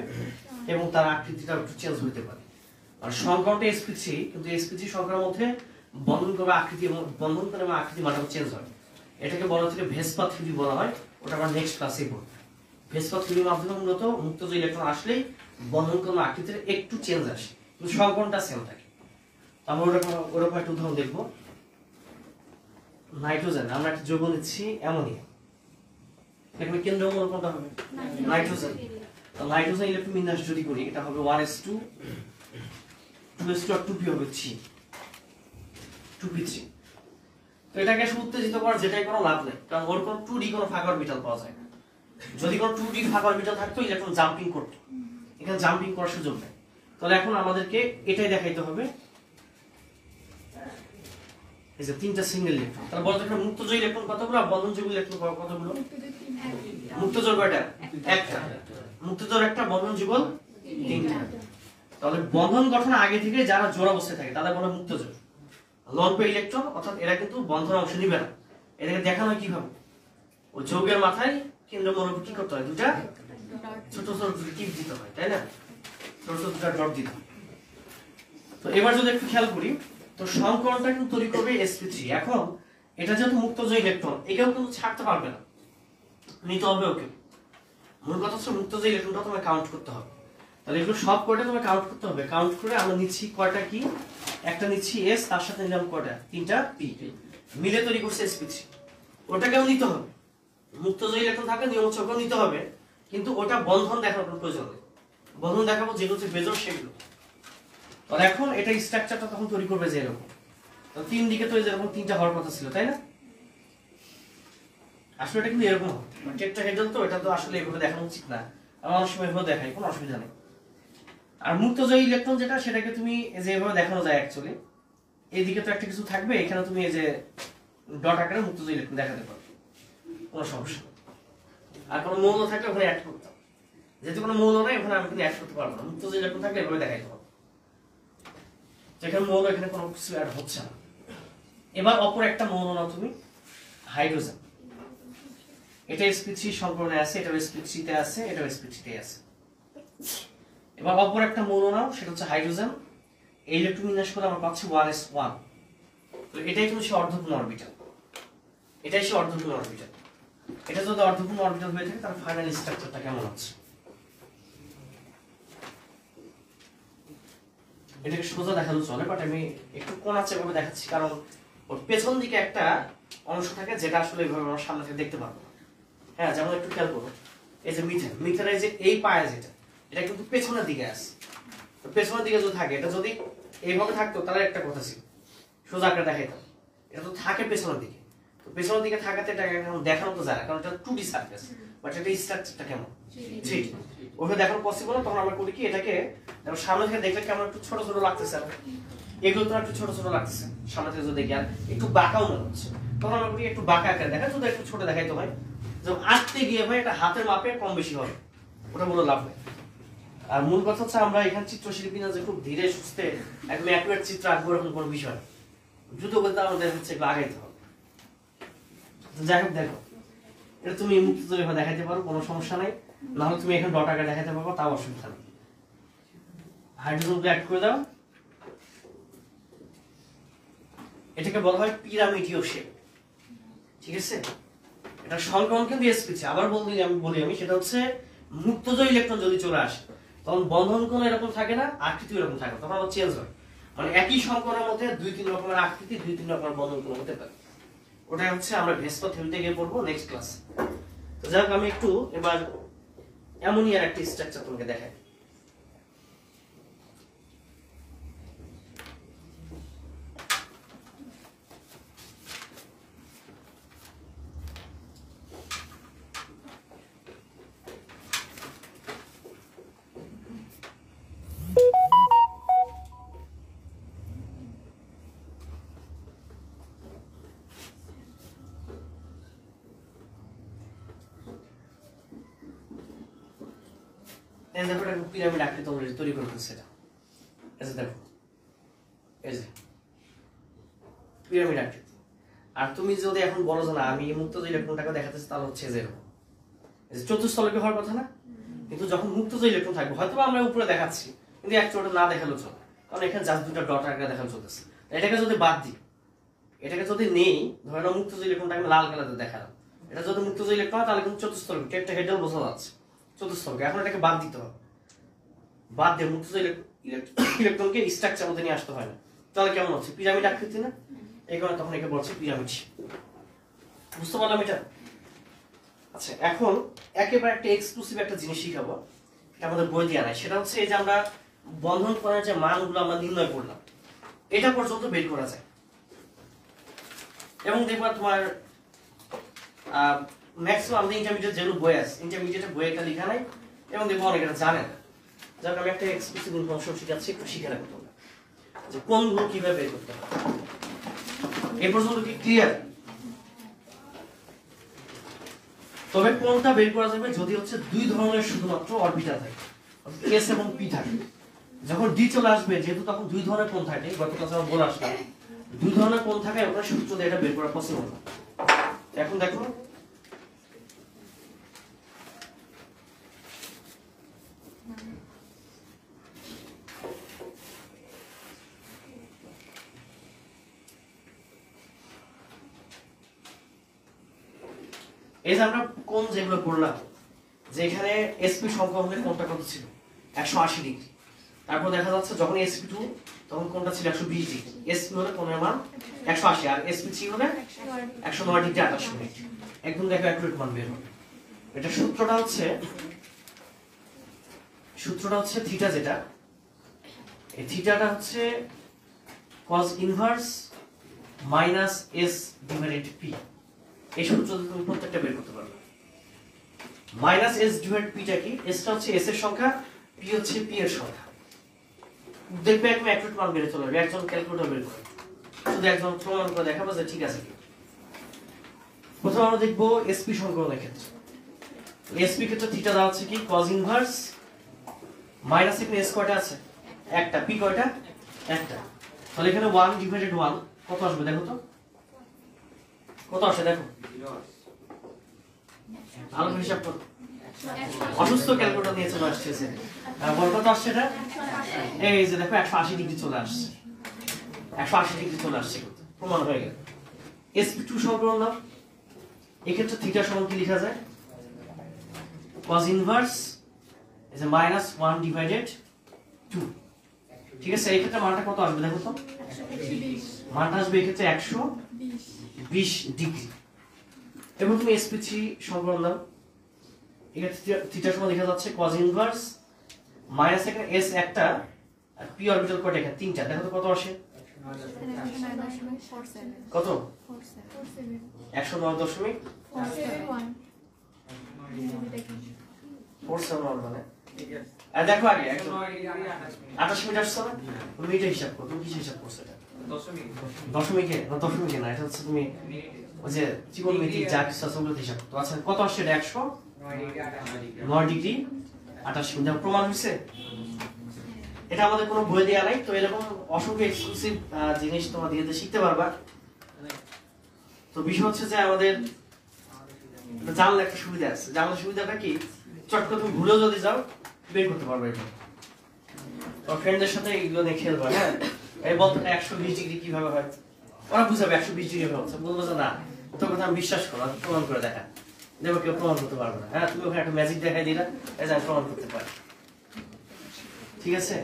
এবং তার আকৃতিটা একটু চেঞ্জ হতে পারে। আর সংকরণটা sp3, কিন্তু sp3 সংকরণের মধ্যে বন্ধন করা আকৃতি এবং বন্ধন পরিমাণ আকৃতি মাত্রা চেঞ্জ হয়। এটাকে বলা হচ্ছে ভেসপা থিওরি বলা হয়, ওটা আমরা নেক্সট ক্লাসে পড়ব। ভেসপা থিওরির মাধ্যমে মূলত মুক্তজয়ী ইলেকট্রন আসলেই বন্ধন করা আকৃতির একটু চেঞ্জ আসে, কিন্তু সংকরণটা সেম থাকে। আমরা ওরকম একটা উদাহরণ দেখবো। নাইট্রোজেন, আমরা একটা যৌগ নিচ্ছি অ্যামোনিয়া, এখানে কেন্দ্র মূল কোনটা হবে? নাইট্রোজেন। তো নাইট্রোজেন ইলেকট্রন বিন্যাস যদি করি এটা হবে 1s2, 2s2 আর 2p হবে 3, 2p3। তো এটাকে উত্তেজিত করার যেটাই কোনো লাভ নেই, কারণ ওর কোনো 2d কোনো ফাঁকা অরবিটাল পাওয়া যায় না। যদি কোনো 2d ফাঁকা অরবিটাল থাকতো ইলেকট্রন জাম্পিং করতো, এখানে জাম্পিং করার সুযোগ নেই। তাহলে এখন আমাদেরকে এটাই দেখাইতে হবে, এই যে তিনটা সিঙ্গেল ইলেকট্রন। তাহলে বলতে গেলে মুক্তজয়ী ইলেকট্রন কতগুলো, বন্ধনযোগী ইলেকট্রন কতগুলো? মুক্তজোর কয়টা? একটা। মুক্তজোর একটা, বন্ধন যুগল তিনটা। তাহলে বন্ধন গঠন আগে থেকে যারা জোড় অবস্থায় থাকে তাদের বলে মুক্তজোর। লন পেয়ার ইলেকট্রন, অর্থাৎ এরা কিন্তু বন্ধন অংশ নিবে না। এটাকে দেখানো কিভাবে? ওই যৌগের মাথায় কেন্দ্র মূলের উপর কি করতে হয়, দুটা ছোট ছোট টিপ দিতে হয়, তাই না? ছোট ছোট দুটা ডট দিতে হয়। তো এবার যদি একটু খেয়াল করি, তো সমকরণটা কিন্তু তৈরি করবে sp3। এখন এটা যেহেতু মুক্তজয়ী ইলেকট্রন, এটাও কিন্তু ছাড়তে পারবে না, নিতে হবে ওকে। মূল কথা হচ্ছে মুক্তজয়ী ইলেকট্রনটা তোমায় কাউন্ট করতে হবে। তাহলে এগুলো সব কয়টা তোমায় কাউন্ট করতে হবে। কাউন্ট করে আমরা নিচ্ছি কয়টা কি, একটা নিচ্ছি s, তার সাথে নিলাম কয়টা, তিনটা p, মিলে তৈরি করছে sp3। ওটাকেও নিতে হবে, মুক্তজয়ী ইলেকট্রন থাকলে নিয়ম হচ্ছে ওকেও নিতে হবে, কিন্তু ওটা বন্ধন দেখানোর কোনো প্রয়োজন নেই। বন্ধন দেখাবো যেগুলো হচ্ছে বেজোর সেগুলো। তাহলে এখন এটা স্ট্রাকচারটা তখন তৈরি করবে যে এরকম, তো তিন দিকে তো যেরকম তিনটা হওয়ার কথা ছিল, তাই না? আসলে এটা কিন্তু এরকম হবে, টেট্রাহেড্রাল তো, এটা তো আসলে এভাবে দেখানো উচিত না, আমার অনেক সময় এভাবে দেখাই, কোনো অসুবিধা নেই। আর মুক্তজয়ী ইলেকট্রন যেটা, সেটাকে তুমি এই যে এভাবে দেখানো যায় অ্যাকচুয়ালি, এইদিকে তো একটা কিছু থাকবে, এখানে তুমি এই যে ডট আকারে মুক্তজয়ী ইলেকট্রন দেখাতে পারো, কোনো সমস্যা নেই। আর কোনো মৌল থাকলে ওখানে অ্যাড করতাম, যেহেতু কোনো মৌল নেই ওখানে আমি কিন্তু অ্যাড করতে পারবো না, মুক্তজয়ী ইলেকট্রন থাকলে এভাবে দেখাইতে পারবো, যেখানে মৌল এখানে কোনো কিছু অ্যাড হচ্ছে না। এবার অপর একটা মৌল নাও তুমি, হাইড্রোজেন। এটা sp3 সংকরণে আছে, এটা sp3 তে আছে, এটা sp3 তে আছে। এবার অপর একটা মৌল নাও, সেটা হচ্ছে হাইড্রোজেন। এই ইলেকট্রন বিন্যাস করে আমরা পাচ্ছি 1s1। তো এটাই কিন্তু সে অর্ধপূর্ণ অরবিটাল, এটাই সে অর্ধপূর্ণ অরবিটাল। এটা যদি অর্ধপূর্ণ অরবিটাল হয়ে থাকে, তাহলে ফাইনাল স্ট্রাকচারটা কেমন হচ্ছে? এটাকে সোজা দেখানো চলে, বাট আমি একটু কোণাচে ভাবে দেখাচ্ছি, কারণ ওর পেছন দিকে একটা অংশ থাকে যেটা আসলে এইভাবে আমরা সামনে থেকে দেখতে পারবো না। হ্যাঁ, যেমন একটু খেয়াল করো, এই যে মিথেন, মিথেনের যে এই পায়া যেটা, এটা কিন্তু পেছনের দিকে আছে। তো পেছনের দিকে যদি থাকে, এটা যদি এইভাবে থাকতো তাহলে একটা কথা ছিল, সোজা আকারে দেখাইতাম। এটা তো থাকে পেছনের দিকে, তো পেছনের দিকে থাকাতে এটা দেখানো তো যায় না, কারণ এটা 2D সারফেস, বাট এটা স্ট্রাকচারটা কেমন 3D, ওটা দেখানো পসিবল না। তখন আমরা করি কি, এটাকে সামনে থেকে দেখলে কেমন একটু ছোট ছোট লাগতেছে, এগুলো তো একটু ছোট ছোট লাগতেছে সামনে থেকে যদি দেখি, আর একটু বাঁকাও মনে হচ্ছে, তখন আমরা করি একটু বাঁকা আকারে দেখা, যদি একটু ছোট দেখাইতে হয়, যখন আঁকতে গিয়ে ভাই এটা হাতের মাপে কম বেশি হবে, ওটা বলে লাভ নেই। আর মূল কথা হচ্ছে আমরা এখানে চিত্রশিল্পী না যে খুব ধীরে সুস্থে একদম অ্যাকুরেট চিত্র আঁকবো এরকম কোনো বিষয় না, দ্রুত বলতে আমাদের হচ্ছে এগুলো আগাইতে হবে। যাই হোক, দেখো এটা তুমি মুক্তজয়ী ভাবে দেখাইতে পারো, কোনো সমস্যা নাই, নাহলে তুমি এখানে ডট আকারে দেখাইতে পারবো, তাও অসুবিধা নেই। হাইড্রোজেন অ্যাড করে দাও, এটাকে বলা হয় পিরামিডীয় শেপ, ঠিক আছে? এটা সংকরণ কিন্তু sp3। আবার আমি সেটা হচ্ছে মুক্তজয়ী ইলেকট্রন যদি চলে আসে, তখন বন্ধন কোণ এরকম থাকে না, আকৃতি এরকম থাকে, তখন আবার চেঞ্জ হয়, মানে একই সংকরণের মধ্যে 2-3 রকমের আকৃতি, 2-3 রকমের বন্ধন কোণ হতে পারে। ওটাই হচ্ছে আমরা ভেস্পা থিওরিতে গিয়ে পড়বো নেক্সট ক্লাস। তো যাই হোক, আমি একটু এবার অ্যামোনিয়ার একটা স্ট্রাকচার তোমাকে দেখাই। দেখো এটা পিরামিড আকৃতি তৈরি করতেছে, এটা এই যে দেখো, এই যে পিরামিড আকৃতি। আর তুমি যদি এখন বলো যে না আমি মুক্তজয়ী ইলেকট্রনটাকে দেখাতেছি, তাহলে হচ্ছে যেরকম এই যে চতুস্থলকে হওয়ার কথা না, কিন্তু যখন মুক্তজয়ী ইলেকট্রন থাকবে, হয়তো আমরা উপরে দেখাচ্ছি, কিন্তু অ্যাকচুয়ালি না দেখালেও চলে, কারণ এখানে জাস্ট দুটো ডট আকারে দেখানো চলতেছে। এটাকে যদি বাদ দিই, এটাকে যদি নেই, ধরে নাও মুক্তজয়ী ইলেকট্রনটাকে আমি লাল কালারে দেখালাম, এটা যদি মুক্তজয়ী ইলেকট্রন, তাহলে কিন্তু চতুস্থলক টেট্রাহেড্রাল বোঝা যাচ্ছে, চতুস্থলকে। এখন এটাকে বাদ দিতে হবে, বাদ দিয়ে মুক্তজয়ী ইলেকট্রনকে স্ট্রাকচার মধ্যে নিয়ে আসতে হয় না, তাহলে কেমন হচ্ছে, পিরামিড আকৃতি না? এই কারণে তখন একে বলছে পিরামিড। বুঝতে পারলাম এটা? আচ্ছা, এখন একেবারে একটা এক্সক্লুসিভ একটা জিনিস শিখাবো, এটা আমাদের বই দেওয়া নাই, সেটা হচ্ছে এই যে আমরা বন্ধন করার যে মানগুলো আমরা নির্ণয় করলাম, এটা পর্যন্ত বের করা যায়। এবং দেখবা তোমার ম্যাক্সিমাম আমাদের ইন্টারমিডিয়েট যেগুলো বই আছে, ইন্টারমিডিয়েটের বই এটা লেখা নাই, এবং দেখবো অনেকে এটা জানে না। যাক, আমি একটা এক্সক্লুসিভ ইনফরমেশন শিখাচ্ছি, একটু শিখে রাখবো তোমরা যে কোনগুলো কিভাবে বের করতে হবে। এ পর্যন্ত কি ক্লিয়ার? তবে কোনটা বের করা যাবে যদি হচ্ছে দুই ধরনের শুধুমাত্র অরবিটাল থাকে, এস এবং পি থাকে। যখন ডি চলে আসবে, যেহেতু তখন দুই ধরনের কোণ থাকে, গত ক্লাসে আমরা বলে আসলাম, দুই ধরনের কোণ থাকে, ওটা সূত্র দিয়ে এটা বের করা পসিবল না। এখন দেখো এই যে আমরা কোন যেগুলো পড়লাম, যে এখানে sp সংখ্যা হলে কোনটা কত ছিল 180 ডিগ্রি, তারপর দেখা যাচ্ছে যখন sp2 তখন কোনটা ছিল 120 ডিগ্রি, sp হলে কোণের মান 180 আর sp3 হলে 109 ডিগ্রি 28 মিনিট। একদম দেখো অ্যাকুরেট মান বের হবে। এটা সূত্রটা হচ্ছে থিটা, যেটা এই থিটাটা হচ্ছে cos inverse minus s divided p। এই সূত্র তুমি প্রত্যেকটা বের করতে পারবে। মাইনাস s ডিভাইডেড p টা কি? s টা হচ্ছে s এর সংখ্যা, p হচ্ছে p এর সংখ্যা। দেখবে একদম অ্যাকুরেট মান বের চলে আসবে। একজন ক্যালকুলেটর বের করে শুধু একজন প্রমাণ করে দেখাবো যে ঠিক আছে কি। প্রথমে আমরা দেখবো sp সংকলনের ক্ষেত্রে। sp ক্ষেত্রে থিটা দেওয়া হচ্ছে কি cos ইনভার্স মাইনাস এখানে s কয়টা আছে? একটা। p কয়টা? একটা। তাহলে এখানে 1 ডিভাইডেড 1 কত আসবে দেখো তো? কত আসে দেখো? আলো হিসাব করো। অসুস্থ ক্যালকুলেটর নিয়ে চলে আসছে। বল কত আসছে এটা? এই যে দেখো 180 ডিগ্রি চলে আসছে। 180 ডিগ্রি চলে আসছে, প্রমাণ হয়ে গেল। sp2 সংকলন নাও। এক্ষেত্রে থিটা সমান কি লেখা যায়? cos inverse is a minus 1 divided 2। ঠিক আছে, এই ক্ষেত্রে মানটা কত আসবে দেখো তো? মানটা আসবে এই ক্ষেত্রে 120 ডিগ্রি। এবং তুমি sp3 সংকলন দাও। এক্ষেত্রে থিটা সমান লেখা যাচ্ছে cos ইনভার্স মাইনাস এখানে s একটা আর p অরবিটাল কয়টা? এখানে তিনটা। দেখো তো কত আসে? কত? 109.47 মানে দেখো আগে 28 মিনিট আসছে না? তুমি এটা হিসাব করো। তুমি কি হিসাব করছো এটা? দশমিকে না, এটা হচ্ছে তুমি ওই যে ত্রিকোণমিতিক যা কিছু আছে ওগুলো হিসাব করো। আচ্ছা কত আসছে এটা? 109 ডিগ্রি 28 মিনিট। প্রমাণ হয়েছে? এটা আমাদের কোনো বই দেয়া নাই, তো এরকম অসংখ্য এক্সক্লুসিভ জিনিস তোমরা দিয়ে শিখতে পারবা। তো বিষয় হচ্ছে যে আমাদের জানলে একটা সুবিধা আছে। জানলে সুবিধাটা কি? চট করে তুমি ভুলেও যদি যাও বের করতে পারবে এটা। তো ফ্রেন্ডদের সাথে এগুলো নিয়ে খেলবা। হ্যাঁ, এই বলতো 120 ডিগ্রি কিভাবে হয়, ওরা বুঝাবে 120 ডিগ্রি হচ্ছে। বলবো যে না, তোর কথা আমি বিশ্বাস করো, প্রমাণ করে দেখা। দেখো কেউ প্রমাণ করতে পারবে না। হ্যাঁ, তুমি ওখানে একটা ম্যাজিক দেখাই দিলা, এই যে আমি প্রমাণ করতে পারি। ঠিক আছে,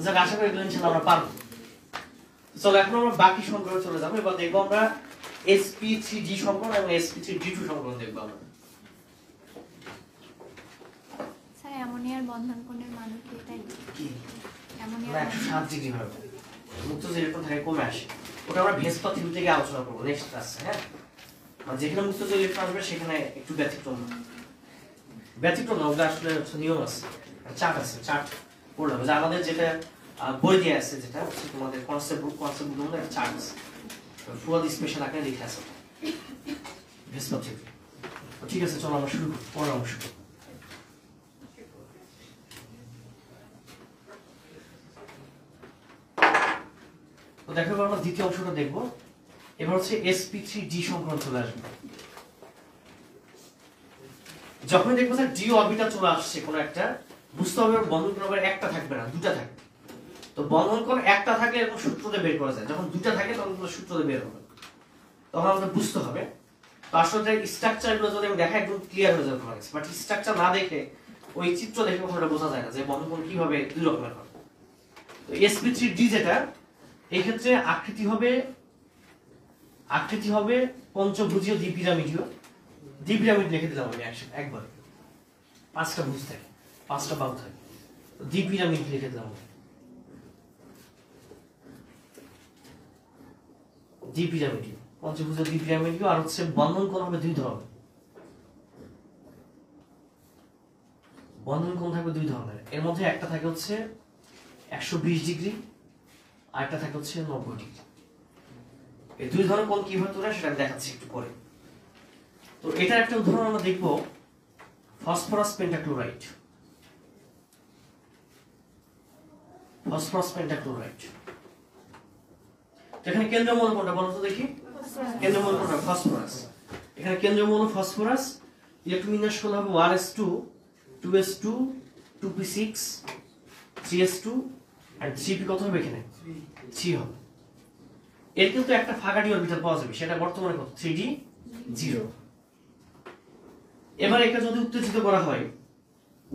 যাক আশা করি এগুলো ইনশাআল্লাহ আমরা পারবো। চলো এখন আমরা বাকি সংকলনে চলে যাবো। এবার দেখবো আমরা sp3d সংকলন এবং sp3d2 সংকলন দেখবো আমরা। স্যার অ্যামোনিয়ার বন্ধন কোণের মান কি এটাই? কি? অ্যামোনিয়ার 107 ডিগ্রি হবে। মুক্ত যে ইলেকট্রন থাকে কমে আসে, ওটা আমরা ভেস্পা থিওরি থেকে আলোচনা করবো নেক্সট ক্লাসে। হ্যাঁ, মানে যেখানে মুক্ত যে ইলেকট্রন আসবে সেখানে একটু ব্যতিক্রম না, ওটা আসলে নিয়ম আছে, চার্ট আছে। চার্ট পড়লাম যে আমাদের যেটা বই দিয়ে আছে, যেটা হচ্ছে তোমাদের কনসেপ্টগুলো একটা চার্ট আছে, ফুয়াদ স্পেশাল আকারে লিখে আছে ভেস্পা থিওরি। ঠিক আছে, চলো আমরা শুরু করি পরের অংশ। তো দেখো আমরা দ্বিতীয় অংশটা দেখবো। এবার হচ্ছে sp3d সংকলন চলে আসবে। যখন দেখবো যে ডি অরবিটাল চলে আসছে কোন একটা, বুঝতে হবে বন্ধন কোণ একটা থাকবে না, দুটা থাকবে। তো বন্ধন কোণ একটা থাকলে এরকম সূত্রতে বের করা যায়, যখন দুটা থাকে তখন সূত্রতে বের হবে, তখন আমাদের বুঝতে হবে। তো আসলে স্ট্রাকচার গুলো যদি আমি দেখা একদম ক্লিয়ার হয়ে যাবে তোমার কাছে, বাট স্ট্রাকচার না দেখে ওই চিত্র দেখে কখনো বোঝা যায় না যে বন্ধন কোণ কিভাবে দুই রকমের হবে। তো sp3d যেটা, এই ক্ষেত্রে আকৃতি হবে পঞ্চভুজীয় দ্বিপিরামিডীয়। দ্বিপিরামিড লিখে দিলাম আমি একবার, 5টা ভুজ থাকে, 5টা বাহু থাকে, দ্বিপিরামিড লিখে দিলাম। দ্বিপিরামিডীয়, পঞ্চভুজীয় দ্বিপিরামিডীয়। আর হচ্ছে বন্ধন কোণ হবে দুই ধরনের। বন্ধন কোণ থাকবে দুই ধরনের। এর মধ্যে একটা থাকে হচ্ছে 120 ডিগ্রি, আর একটা থাকে হচ্ছে 90 ডিগ্রি। এই দুই ধরনের কোণ কিভাবে তৈরি হয় সেটা আমি দেখাচ্ছি একটু পরে। তো এটার একটা উদাহরণ আমরা দেখব, ফসফরাস পেন্টাক্লোরাইড। এখানে কেন্দ্রীয় মৌল কোনটা বলো তো দেখি? কেন্দ্রীয় মৌল কোনটা? ফসফরাস। এখানে কেন্দ্রীয় মৌল ফসফরাস। ইলেকট্রন বিন্যাস করলে হবে 1s2 2s2 2p6 3s2 আর 3p কত হবে এখানে? 3 হবে। এর কিন্তু একটা ফাঁকা ডি অরবিটাল পাওয়া যাবে, সেটা বর্তমানে কত? 3d0। এবার এটা যদি উত্তেজিত করা হয়,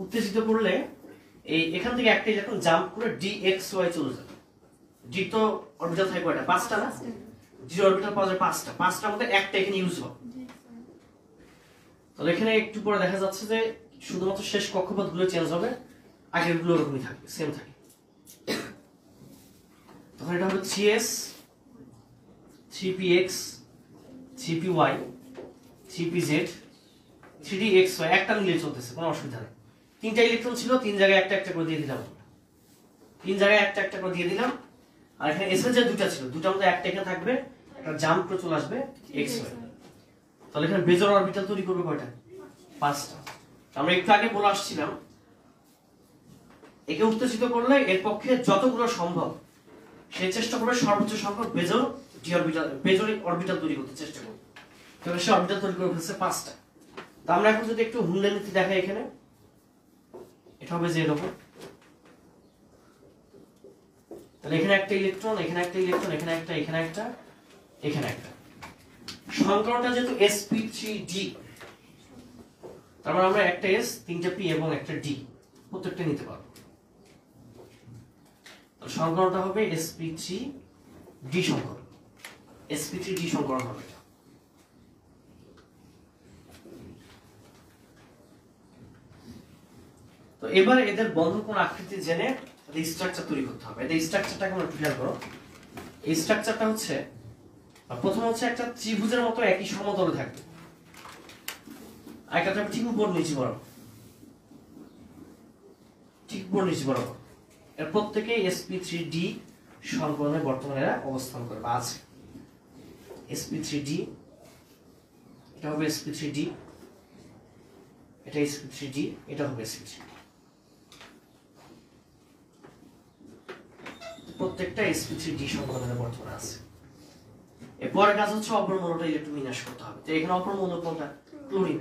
উত্তেজিত করলে এই এখান থেকে একটা ইলেকট্রন জাম্প করে dxy চলে যাবে। ডি তো অরবিটাল থাকে কয়টা? 5টা না? ডি অরবিটাল পাওয়া যায় 5টা, 5টার মধ্যে একটা এখানে ইউজ হবে। তাহলে এখানে একটু পরে দেখা যাচ্ছে যে শুধুমাত্র শেষ কক্ষপথগুলো চেঞ্জ হবে, আগের গুলো ওরকমই থাকবে, সেম থাকে। তখন এটা হবে 3s 3px 3py 3pz 3dxy, একটা মিলিয়ে চলতেছে, কোনো অসুবিধা নেই। 3টা ইলেকট্রন ছিল, 3 জায়গায় একটা একটা করে দিয়ে দিলাম, 3 জায়গায় একটা একটা করে দিয়ে দিলাম। আর এখানে এস এর যে দুটো ছিল, দুটার মধ্যে একটা এখানে থাকবে, একটা জাম্প করে চলে আসবে xy। তাহলে এখানে বেজোর অরবিটাল তৈরি করবে কয়টা? 5টা। আমরা একটু আগে বলে আসছিলাম একে উত্তেজিত করলে এর পক্ষে যতগুলো সম্ভব সে চেষ্টা করবে সর্বোচ্চ সংখ্যক বেজোর ডি অরবিটাল, বেজোর অরবিটাল তৈরি করতে চেষ্টা করবে। তবে সে অরবিটাল তৈরি করে ফেলছে 5টা। তো আমরা এখন যদি একটু হুন্ডের নীতি দেখাই, এখানে এটা হবে যে এরকম। তাহলে এখানে একটা ইলেকট্রন, এখানে একটা ইলেকট্রন, এখানে একটা, এখানে একটা, এখানে একটা। সংকরণটা যেহেতু sp3d, তারপর আমরা একটা s 3টা p এবং একটা d প্রত্যেকটা নিতে পারবো। সংকরণটা হবে sp3d সংকরণ, sp3d সংকরণ হবে। তো এবার এদের বন্ধন কোন আকৃতি জেনে এদের স্ট্রাকচার তৈরি করতে হবে। এদের স্ট্রাকচারটা কেমন একটু খেয়াল করো। এই স্ট্রাকচারটা হচ্ছে, প্রথম হচ্ছে একটা ত্রিভুজের মতো একই সমতলে থাকবে, আরেকটা ঠিক উপর নিচে বরাবর, ঠিক উপর নিচে বরাবর। এর প্রত্যেকে sp3d সংকরণে বর্তমানে এরা অবস্থান করে বা আছে। sp3d, এটা হবে sp3d, এটা sp3d, এটা হবে sp3d। প্রত্যেকটা sp3d সংকরণে বর্তমানে আছে। এরপরের কাজ হচ্ছে অপর মৌলটা ইলেকট্রন বিন্যাস করতে হবে। তো এখানে অপর মৌল কোনটা? ক্লোরিন।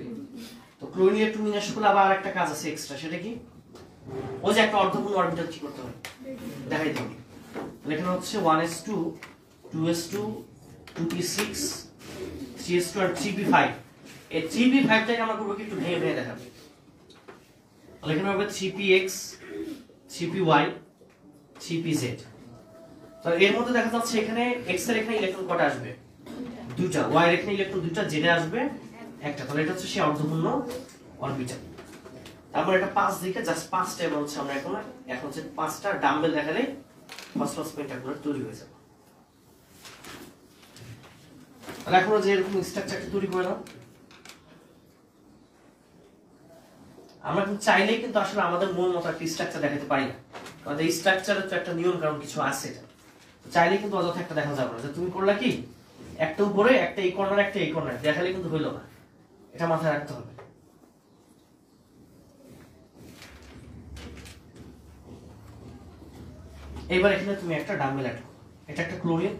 তো ক্লোরিন ইলেকট্রন বিন্যাস করলে আবার একটা কাজ আছে এক্সট্রা, সেটা কি? ওই যে একটা অর্ধপূর্ণ অরবিটাল কি করতে হবে দেখাইতে হবে। তাহলে এখানে হচ্ছে 1s2 2s2 2p6 3s2 আর 3p5। এই 3p5 টাকে আমরা করব কি একটু ভেঙে ভেঙে দেখাবো। তাহলে এখানে হবে 3px 3py 3pz। তাহলে এর মধ্যে দেখা যাচ্ছে এখানে x এর এখানে ইলেকট্রন কটা আসবে? দুইটা। y এর এখানে ইলেকট্রন দুইটা, z এ আসবে একটা। তাহলে এটা হচ্ছে সেই অর্ধপূর্ণ অরবিটাল। তারপর এটা 5 দিকে জাস্ট 5টা এবং হচ্ছে আমরা এখন হচ্ছে 5টা ডাম্বেল দেখালে ফসফরাস পেন্টাকুলার তৈরি হয়ে যাবে। তাহলে এখন যে এরকম স্ট্রাকচারটা তৈরি করে নাও। আমরা কিন্তু চাইলেই কিন্তু আসলে আমাদের মন মতো একটা স্ট্রাকচার দেখাতে পারি না, কারণ এই স্ট্রাকচারের তো একটা নিয়ম কারণ কিছু আছে। এটা চাইলেই কিন্তু অযথা একটা দেখা যাবে না যে তুমি করলা কি একটা উপরে একটা এই কর্নার একটা এই কর্নার দেখালে কিন্তু হইলো না, এটা মাথায় রাখতে হবে। এবার এখানে তুমি একটা ডাম্বেল অ্যাড করো, এটা একটা ক্লোরিন,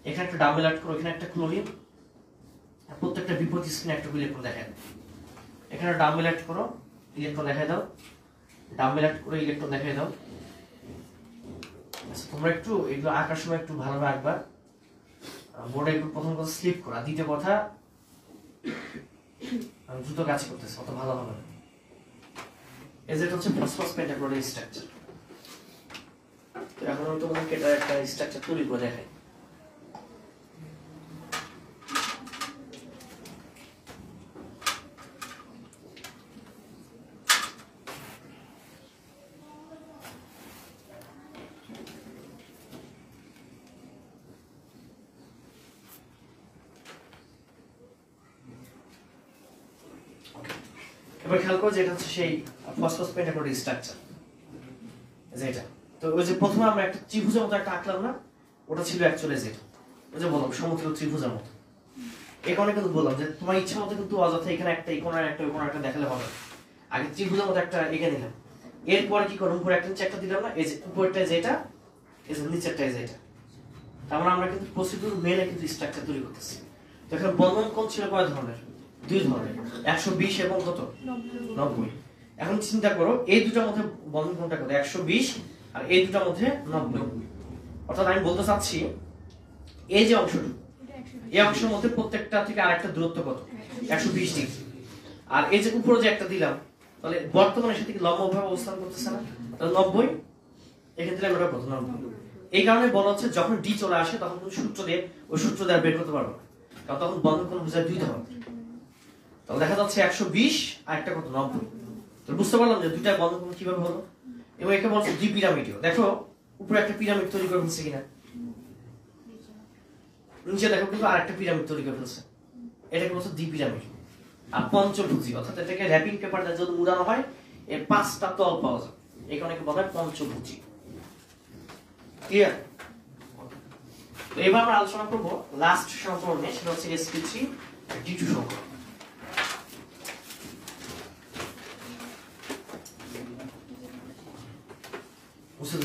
এখানে একটা ডাম্বেল অ্যাড করো, এখানে একটা ক্লোরিন, প্রত্যেকটা বিপরীত স্পিনে একটা ইলেকট্রন দেখায় দাও। এখানে ডাম্বেল অ্যাড করো, ইলেকট্রন দেখায় দাও, ডাম্বেল অ্যাড করে ইলেকট্রন দেখায় দাও। আচ্ছা তোমরা একটু এগুলো আঁকার সময় একটু ভালোভাবে আঁকবা, বোর্ডে একটু প্রথম কথা স্লিপ করা, দ্বিতীয় কথা আমি দ্রুত কাজ করতেছি, অত ভালো হবে না। এই যে হচ্ছে ফসফরাস পেন্টাকুলার স্ট্রাকচার। এখন আমি তোমাদেরকে এটা একটা স্ট্রাকচার তৈরি করে দেখাই। এবার খেয়াল করো যে এটা হচ্ছে সেই ফসফরাস পেন্টাকুলার স্ট্রাকচার, যেটা তো ওই যে প্রথমে আমরা একটা ত্রিভুজের মতো একটা আঁকলাম না, ওটা ছিল অ্যাকচুয়ালি যেটা ওই যে বললাম সমতুল্য ত্রিভুজের মতো। এই কারণে কিন্তু বললাম যে তোমার ইচ্ছা মতো কিন্তু অযথা এখানে একটা এই কোণার একটা ওই কোণার একটা দেখালে হবে। আগে ত্রিভুজের মতো একটা এঁকে নিলাম, এরপরে কি করবো উপরে একটা নিচে একটা দিলাম না, এই যে উপরটা যেটা এই যে নিচেরটা যেটা, তার মানে আমরা কিন্তু প্রসিডিউর মেনে কিন্তু স্ট্রাকচার তৈরি করতেছি। তো এখানে বন্ধন কোণ ছিল কয় ধরনের? দুই ধরনের, 120 এবং কত 90। এখন চিন্তা করো এই দুটার মধ্যে বন্ধন কোণটা কত? 120 আর এই দুটার মধ্যে 90। অর্থাৎ আমি বলতে চাচ্ছি এই যে অংশটুকু, এই অংশের মধ্যে প্রত্যেকটা থেকে আরেকটা দূরত্ব কত? 120 ডিগ্রি। আর এই যে উপরে যে একটা দিলাম, তাহলে বর্তমানে সেটা কি লম্বভাবে অবস্থান করতেছে না? তাহলে 90 এখানে দিলাম, এটা কত? 90। এই কারণে বলা হচ্ছে যখন ডি চলে আসে তখন তুমি সূত্র দিয়ে ওই সূত্র দ্বারা বের করতে পারবো, কারণ তখন বন্ধন কোণ বোঝায় 2 ধরনের। তাহলে দেখা যাচ্ছে 120 আর একটা কত? 90। তো বুঝতে পারলাম যে দুইটা বন্ধন কোণ কিভাবে হলো। এবং একে বলছে দ্বি পিরামিডীয়। দেখো উপরে একটা পিরামিড তৈরি করে ফেলছে কিনা, নিচে দেখো কিন্তু আরেকটা পিরামিড তৈরি করে ফেলছে, এটাকে বলছে দ্বি পিরামিড। আর পঞ্চভুজি, অর্থাৎ এটাকে র‍্যাপিং পেপার দিয়ে যদি মুড়ানো হয় এর 5টা তল পাওয়া যায়, এই কারণে বলা হয় পঞ্চভুজি। ক্লিয়ার? তো এবার আমরা আলোচনা করব লাস্ট সমীকরণ নিয়ে, সেটা হচ্ছে sp3 d2 সমীকরণ। বুঝতে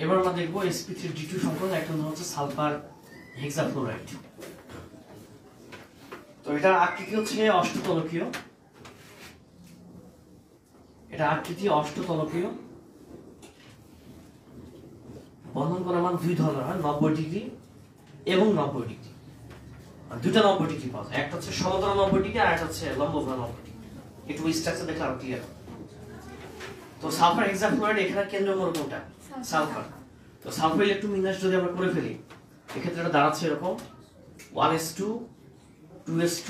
এবার আমরা দেখবো sp3 d2 সমীকরণ। একটা নাম হচ্ছে সালফার হেক্সাফ্লোরাইড। তো এটা আকৃতি হচ্ছে অষ্টতলকীয়, এটা আকৃতি অষ্টতলকীয়। বন্ধন কোণের মান 2 ধরনের হয়, 90 ডিগ্রি এবং 90 ডিগ্রি। আর দুটো 90 ডিগ্রি পাওয়া যায়, একটা হচ্ছে সমতল 90 ডিগ্রি আর একটা হচ্ছে লম্ব 90 ডিগ্রি। একটু স্ট্রাকচার দেখলে আরো ক্লিয়ার। তো সালফার হেক্সাফ্লোরাইড এখানে কেন্দ্রীয় মূল কোনটা? সালফার। তো সালফার ইলেকট্রন বিন্যাস যদি আমরা করে ফেলি, এক্ষেত্রে এটা দাঁড়াচ্ছে এরকম 1s2 2s2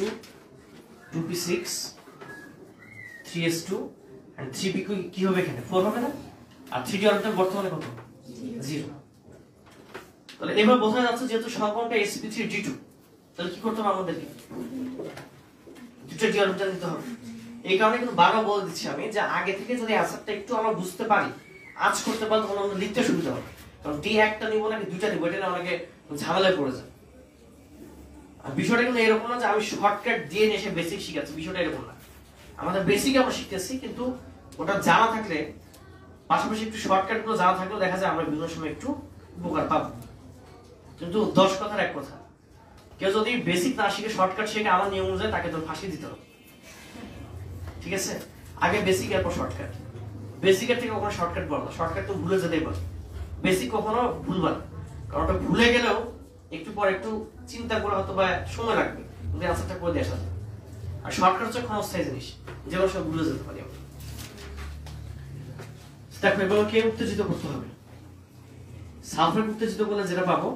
2p6 3s2 and 3p কি হবে এখানে? 4 হবে না? আর 3d অরবিটাল বর্তমানে কত? 0। তাহলে এবার বোঝা যাচ্ছে যেহেতু সমীকরণটা sp3d2, তাহলে কি করতে হবে আমাদেরকে? দুটো d অরবিটাল নিতে হবে। এই কারণে কিন্তু বারবার বলে দিচ্ছি আমি যে আগে থেকে যদি অ্যান্সারটা একটু আমরা বুঝতে পারি, আজ করতে পারি, তখন আমরা লিখতে সুবিধা হবে। কারণ ডি একটা নিব নাকি দুইটা নিব, এটা অনেকে ঝামেলায় পড়ে যায়। আর বিষয়টা কিন্তু এরকম না যে আমি শর্টকাট দিয়ে এসে বেসিক শিখাচ্ছি, বিষয়টা এরকম না। আমাদের বেসিক আমরা শিখতেছি, কিন্তু ওটা জানা থাকলে, পাশাপাশি একটু শর্টকাট গুলো জানা থাকলেও দেখা যায় আমরা বিভিন্ন সময় একটু উপকার পাবো। কিন্তু 10 কথার এক কথা, কেউ যদি বেসিক না শিখে শর্টকাট শিখে আমার নিয়ম অনুযায়ী, তাকে তো ফাঁসি দিতে হবে। ঠিক আছে? আগে বেসিক, এরপর শর্টকাট। বেসিকের থেকে কখনো শর্টকাট বলো না, শর্টকাট তো ভুলে যেতেই পারো, বেসিক কখনো ভুলবা না। কারণ ওটা ভুলে গেলেও একটু পর একটু চিন্তা করে হয়তো বা সময় লাগবে, কিন্তু অ্যান্সারটা করে দিয়ে আসা যাবে। আর শর্টকাট হচ্ছে ক্ষণস্থায়ী জিনিস, যেগুলো সব ভুলে যেতে পারি আমরা। দেখো এবার কে উত্তেজিত করতে হবে? সালফার উত্তেজিত করলে যেটা পাবো,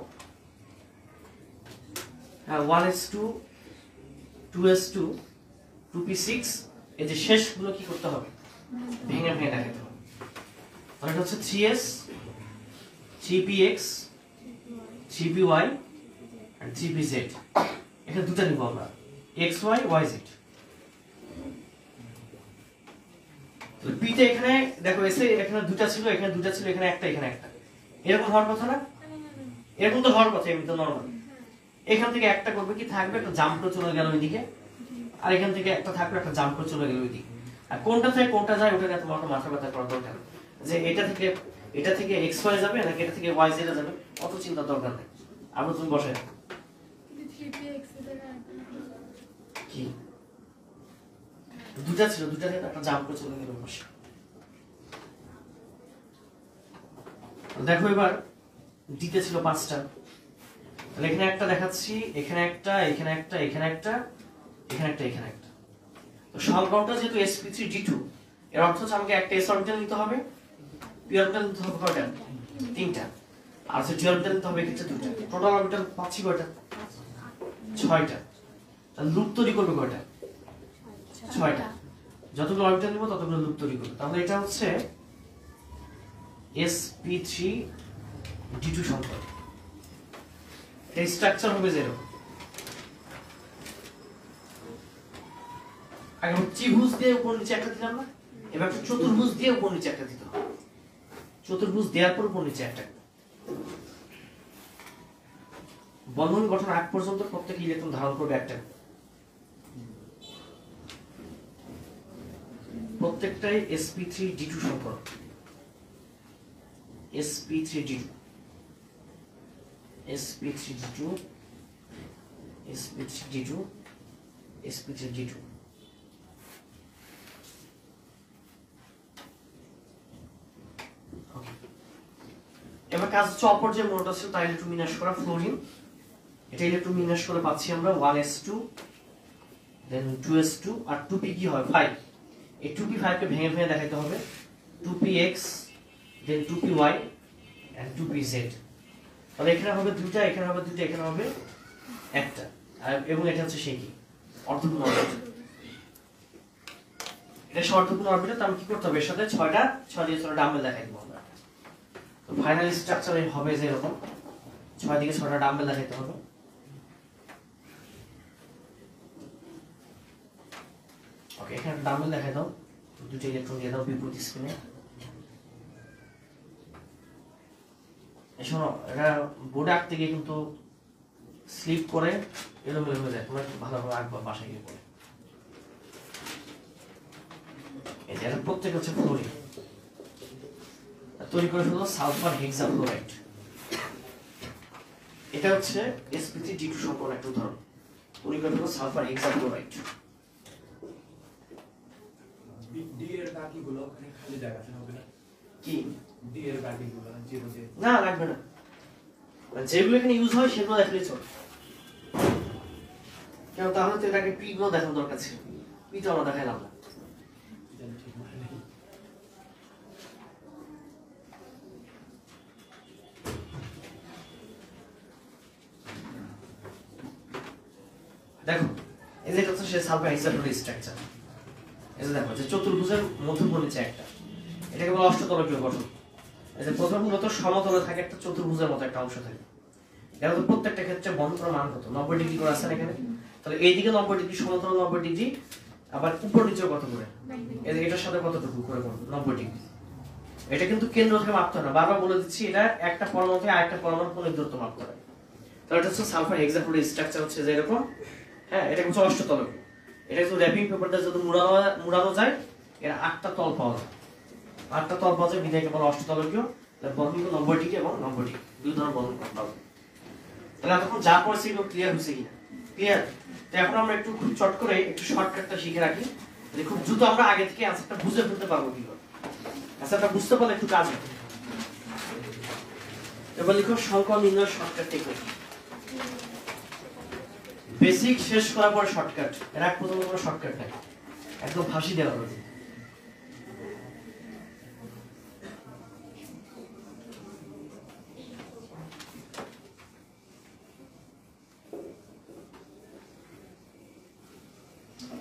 1s2 2s2 2p6, এই যে শেষগুলো কি করতে হবে? ভেঙে ভেঙে দেখাতে হবে। তাহলে এটা হচ্ছে 3s 3px 3py আর 3pz। এখানে দুটো নিব আমরা, xy yz। তাহলে p তে এখানে দেখো এসে এখানে দুটো ছিল, এখানে দুটো ছিল, এখানে একটা, এখানে একটা। এরকম হওয়ার কথা না? এরকম তো হওয়ার কথা, এমনি তো নরমাল। এখান থেকে একটা করবে কি, থাকবে একটা জাম্প করে চলে গেল ওইদিকে, আর এখান থেকে একটা থাকবে একটা জাম্প করে চলে গেল ওইদিকে। আর কোনটা থেকে কোনটা যায় ওটা নিয়ে তোমার মাথা ব্যথা করার দরকার নেই, যে এটা থেকে xy যাবে নাকি এটা থেকে yz যাবে, অত চিন্তা দরকার নেই। আবার তুমি বসে কি দুটা ছিল, দুটা থেকে একটা জাম্প করে চলে গেল বসে। দেখো এবার দিতে ছিল 5টা, তাহলে এখানে একটা দেখাচ্ছি, এখানে একটা, এখানে একটা, এখানে একটা, এখানে একটা, এখানে একটা। তো সমীকরণটা যেহেতু sp3d2, এর অর্থ হচ্ছে আমাকে একটা s অরবিটাল নিতে হবে, p অরবিটাল নিতে হবে কয়টা? 3টা। আর d অরবিটাল নিতে হবে এক্ষেত্রে 2টা। টোটাল অরবিটাল পাচ্ছি কয়টা? 6টা। তাহলে লুপ তৈরি করবে কয়টা? 6টা। যতগুলো অরবিটাল নিব ততগুলো লুপ তৈরি করবে। তাহলে এটা হচ্ছে sp3d2 সমীকরণ। এই স্ট্রাকচার হবে যেরকম। আগে ত্রিভুজ দিয়ে উপর নিচে একটা দিলাম না, এবার একটা চতুর্ভুজ দিয়ে উপর নিচে একটা দিতে হবে। চতুর্ভুজ দেওয়ার পর উপর নিচে একটা। বন্ধন গঠন আগ পর্যন্ত প্রত্যেক ইলেকট্রন ধারণ করবে একটা। প্রত্যেকটাই sp3d2 সংকর, sp3d2 sp3d2 sp3d2 sp3d2। এবার কাজ হচ্ছে অপর যে মূলটা ছিল তাই ইলেকট্রন বিন্যাস করা ফ্লোরিন, এটা ইলেকট্রন বিন্যাস করে পাচ্ছি আমরা 1s2 দেন 2s2 আর 2p কি হয় 5, এই 2p5 কে ভেঙে ভেঙে দেখাতে হবে 2px then 2py and 2pz। তাহলে এখানে হবে দুটো, এখানে হবে দুটো, এখানে হবে একটা, আর এবং এটা হচ্ছে সেই কি অর্থপূর্ণ অরবিটাল। এটা অর্থপূর্ণ অরবিটাল, তাহলে কি করতে হবে এর সাথে 6টা 6 দিয়ে 6টা ডাম্বেল দেখাই দেব আমরা। তো ফাইনাল স্ট্রাকচার হবে যে এরকম 6 দিকে 6টা ডাম্বেল দেখাইতে হবে। ওকে, এখানে ডাম্বেল দেখাই দাও, দুটো ইলেকট্রন দিয়ে দাও বিপরীত স্পিনে। শোনো, এটা বোর্ডে আঁকতে গিয়ে কিন্তু স্লিপ করে এলোমেলো হয়ে যায়, তোমরা একটু ভালোভাবে আঁকবা বাসায় গিয়ে পড়ে। এই যে প্রত্যেক হচ্ছে ফ্লোরিন, তৈরি করে ফেললো সালফার হেক্সাফ্লোরাইড। এটা হচ্ছে sp3d2 সম্পর্ক একটা উদাহরণ, তৈরি করে ফেললো সালফার হেক্সাফ্লোরাইড। ডি এর বাকিগুলো ওখানে খালি জায়গা হবে না কি ডি এর বাকিগুলো জিরো দিয়ে না লাগবে না, যেগুলো এখানে ইউজ হয় সেগুলো দেখলেই চলে। কেন তাহলে তো এটাকে পি গুলো দেখানোর দরকার ছিল, পি তো আমরা দেখাইলাম না। জানি ঠিক মনে নেই। দেখো এই যে হচ্ছে সে সালফার হেক্সাফ্লোরাইড স্ট্রাকচার। এই যে দেখো যে চতুর্ভুজের মধ্যবর্তী নিচে একটা, এটাকে বলা অষ্টতলকীয় গঠন। এই যে প্রথম মূলত সমতলে থাকে একটা চতুর্ভুজের মতো একটা অংশ থাকে। এর মধ্যে প্রত্যেকটা ক্ষেত্রে বন্ধনের মান কত 90 ডিগ্রি করে আছে এখানে, তাহলে এইদিকে 90 ডিগ্রি সমতল 90 ডিগ্রি, আবার উপর নিচেও কত করে এটার সাথে কতটুকু করে 90 ডিগ্রি। এটা কিন্তু কেন্দ্র থেকে মাপতে হয় না, বারবার বলে দিচ্ছি, এটা একটা পরমাণু থেকে আরেকটা পরমাণুর কোণ দূরত্ব মাপতে হয়। তাহলে এটা হচ্ছে সালফার হেক্সাফ্লোরাইড স্ট্রাকচার হচ্ছে যে এরকম। হ্যাঁ, এটা হচ্ছে অষ্টতলকীয়। এটা কিন্তু র‍্যাপিং পেপার দিয়ে যদি মুড়ানো যায় এর 8টা তল পাওয়া যায়, 8টা তল পাওয়া যায়, বিধায়কে বলা অষ্টতলকীয়। বন্ধন 90 ডিগ্রি এবং 90 ডিগ্রি দুই ধরনের বন্ধন করতে হবে। তাহলে এতক্ষণ যা পড়ছি এগুলো ক্লিয়ার হয়েছে কিনা? ক্লিয়ার। তো এখন আমরা একটু খুব চট করে একটু শর্টকাটটা শিখে রাখি, যে খুব দ্রুত আমরা আগে থেকে অ্যান্সারটা বুঝে ফেলতে পারবো কিভাবে। অ্যান্সারটা বুঝতে পারলে একটু কাজ হবে। এবার লিখো সংখ্যা নির্ণয় শর্টকাট টেকনিক। বেসিক শেষ করার পরে শর্টকাট, এর আগ পর্যন্ত কোনো শর্টকাট নাই, একদম ফাঁসি দেওয়া হবে।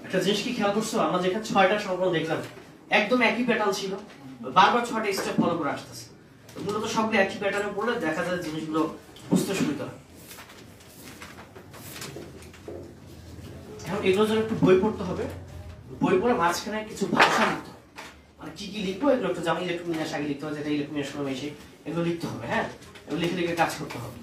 একটা জিনিস কি খেয়াল করছো, আমরা যেখানে 6টা সমীকরণ দেখলাম একদম একই প্যাটার্ন ছিল, বারবার 6টা স্টেপ ফলো করে আসতেছে। মূলত সবগুলো একই প্যাটার্নে পড়লে দেখা যায় জিনিসগুলো বুঝতে সুবিধা হয়। এখন এগুলো জন্য একটু বই পড়তে হবে, বই পড়ে মাঝখানে কিছু ভাষা লিখতে হবে, মানে কি কি লিখবো এগুলো একটু, যেমন ইলেকট্রন বিন্যাস আগে লিখতে হবে, যেটা ইলেকট্রন বিন্যাস করবে এসে এগুলো লিখতে হবে। হ্যাঁ, এগুলো লিখে লিখে কাজ করতে হবে।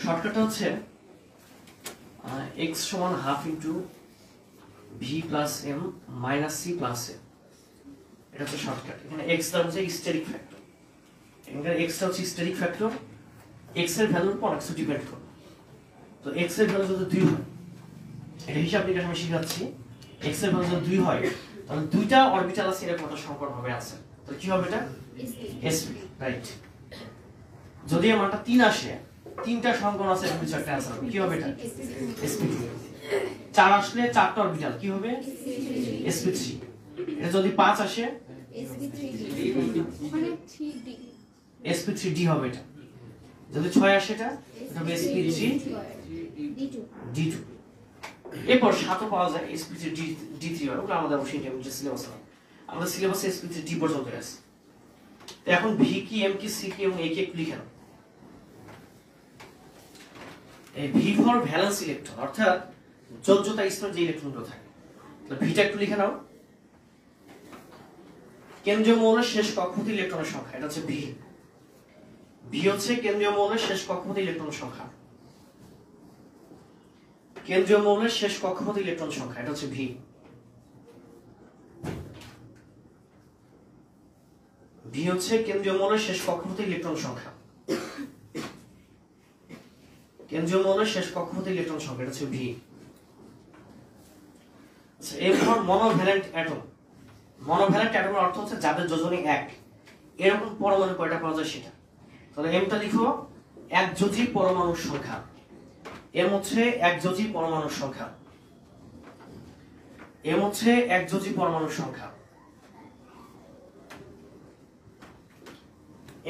শর্টকাটটা হচ্ছে x সমান half into V plus M minus C plus A, এটা হচ্ছে শর্টকাট। এখানে x টা হচ্ছে হিস্টেরিক ফ্যাক্টর, এখানে x টা হচ্ছে হিস্টেরিক ফ্যাক্টর, x এর ভ্যালুর উপর x ডিপেন্ড করে। তো x এর ভ্যালু যদি 2 হয়, এটা হিসাব নিকাশ আমি শিখাচ্ছি, x এর ভ্যালু যদি 2 হয় তাহলে দুইটা অরবিটাল আছে এরকম একটা সংকর হবে আছে, তো কি হবে এটা sp, রাইট। যদি আমারটা 3 আসে, তিনটা সংকর আছে এর কিছু একটা आंसर হবে, কি হবে এটা sp2। 4 আসলে 4টা অরবিটাল কি হবে sp3। এটা যদি 5 আসে sp3d হবে, এটা যদি 6 আসে এটা হবে sp3d2। এরপর 7 পাওয়া যায় sp3d3, ওগুলো আমাদের অবশ্যই ইন্টারমিডিয়েট সিলেবাস না, আমাদের সিলেবাসে sp3d পর্যন্ত আছে। তো এখন v কি m কি c কি এবং a কি একটু লিখে নাও। এই v ফর ভ্যালেন্স ইলেকট্রন, অর্থাৎ যোজ্যতা স্তর যে ইলেকট্রনগুলো থাকে, তো ভিটা একটু লিখে নাও। কেন্দ্রীয় মৌলের শেষ কক্ষপথে ইলেকট্রনের সংখ্যা, এটা হচ্ছে ভি। ভি হচ্ছে কেন্দ্রীয় মৌলের শেষ কক্ষপথে ইলেকট্রনের সংখ্যা। কেন্দ্রীয় মৌলের শেষ কক্ষপথে ইলেকট্রন সংখ্যা, এটা হচ্ছে ভি। ভি হচ্ছে কেন্দ্রীয় মৌলের শেষ কক্ষপথে ইলেকট্রন সংখ্যা। কেন্দ্রীয় মৌলের শেষ কক্ষপথে ইলেকট্রন সংখ্যা, এটা হচ্ছে ভি। আচ্ছা, এরপর মনোভ্যালেন্ট অ্যাটম। মনোভ্যালেন্ট অ্যাটমের অর্থ হচ্ছে যাদের যোজনী এক, এরকম পরমাণু কয়টা পাওয়া যায় সেটা। তাহলে এমটা লিখো একযোজী পরমাণুর সংখ্যা। এম হচ্ছে একযোজী পরমাণুর সংখ্যা। এম হচ্ছে একযোজী পরমাণুর সংখ্যা।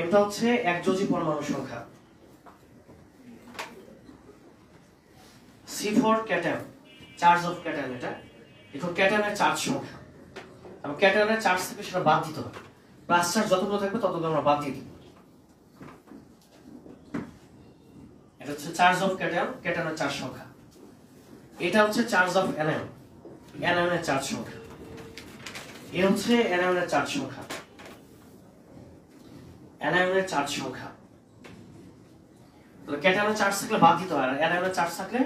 এমটা হচ্ছে একযোজী পরমাণুর সংখ্যা। C for cation, charge of cation. এটা এখন ক্যাটায়নের চার্জ সংখ্যা, এবং ক্যাটায়নের চার্জ থেকে সেটা বাদ দিতে হবে। প্লাস চার্জ যতগুলো থাকবে ততগুলো আমরা বাদ দিয়ে দিব। এটা হচ্ছে চার্জ অফ ক্যাটায়ন, ক্যাটায়নের চার্জ সংখ্যা। এটা হচ্ছে চার্জ অফ অ্যানায়ন, অ্যানায়নের চার্জ সংখ্যা। এ হচ্ছে অ্যানায়নের চার্জ সংখ্যা, অ্যানায়নের চার্জ সংখ্যা। তো ক্যাটায়নের চার্জ থাকলে বাদ দিতে হয়, আর অ্যানায়নের চার্জ থাকলে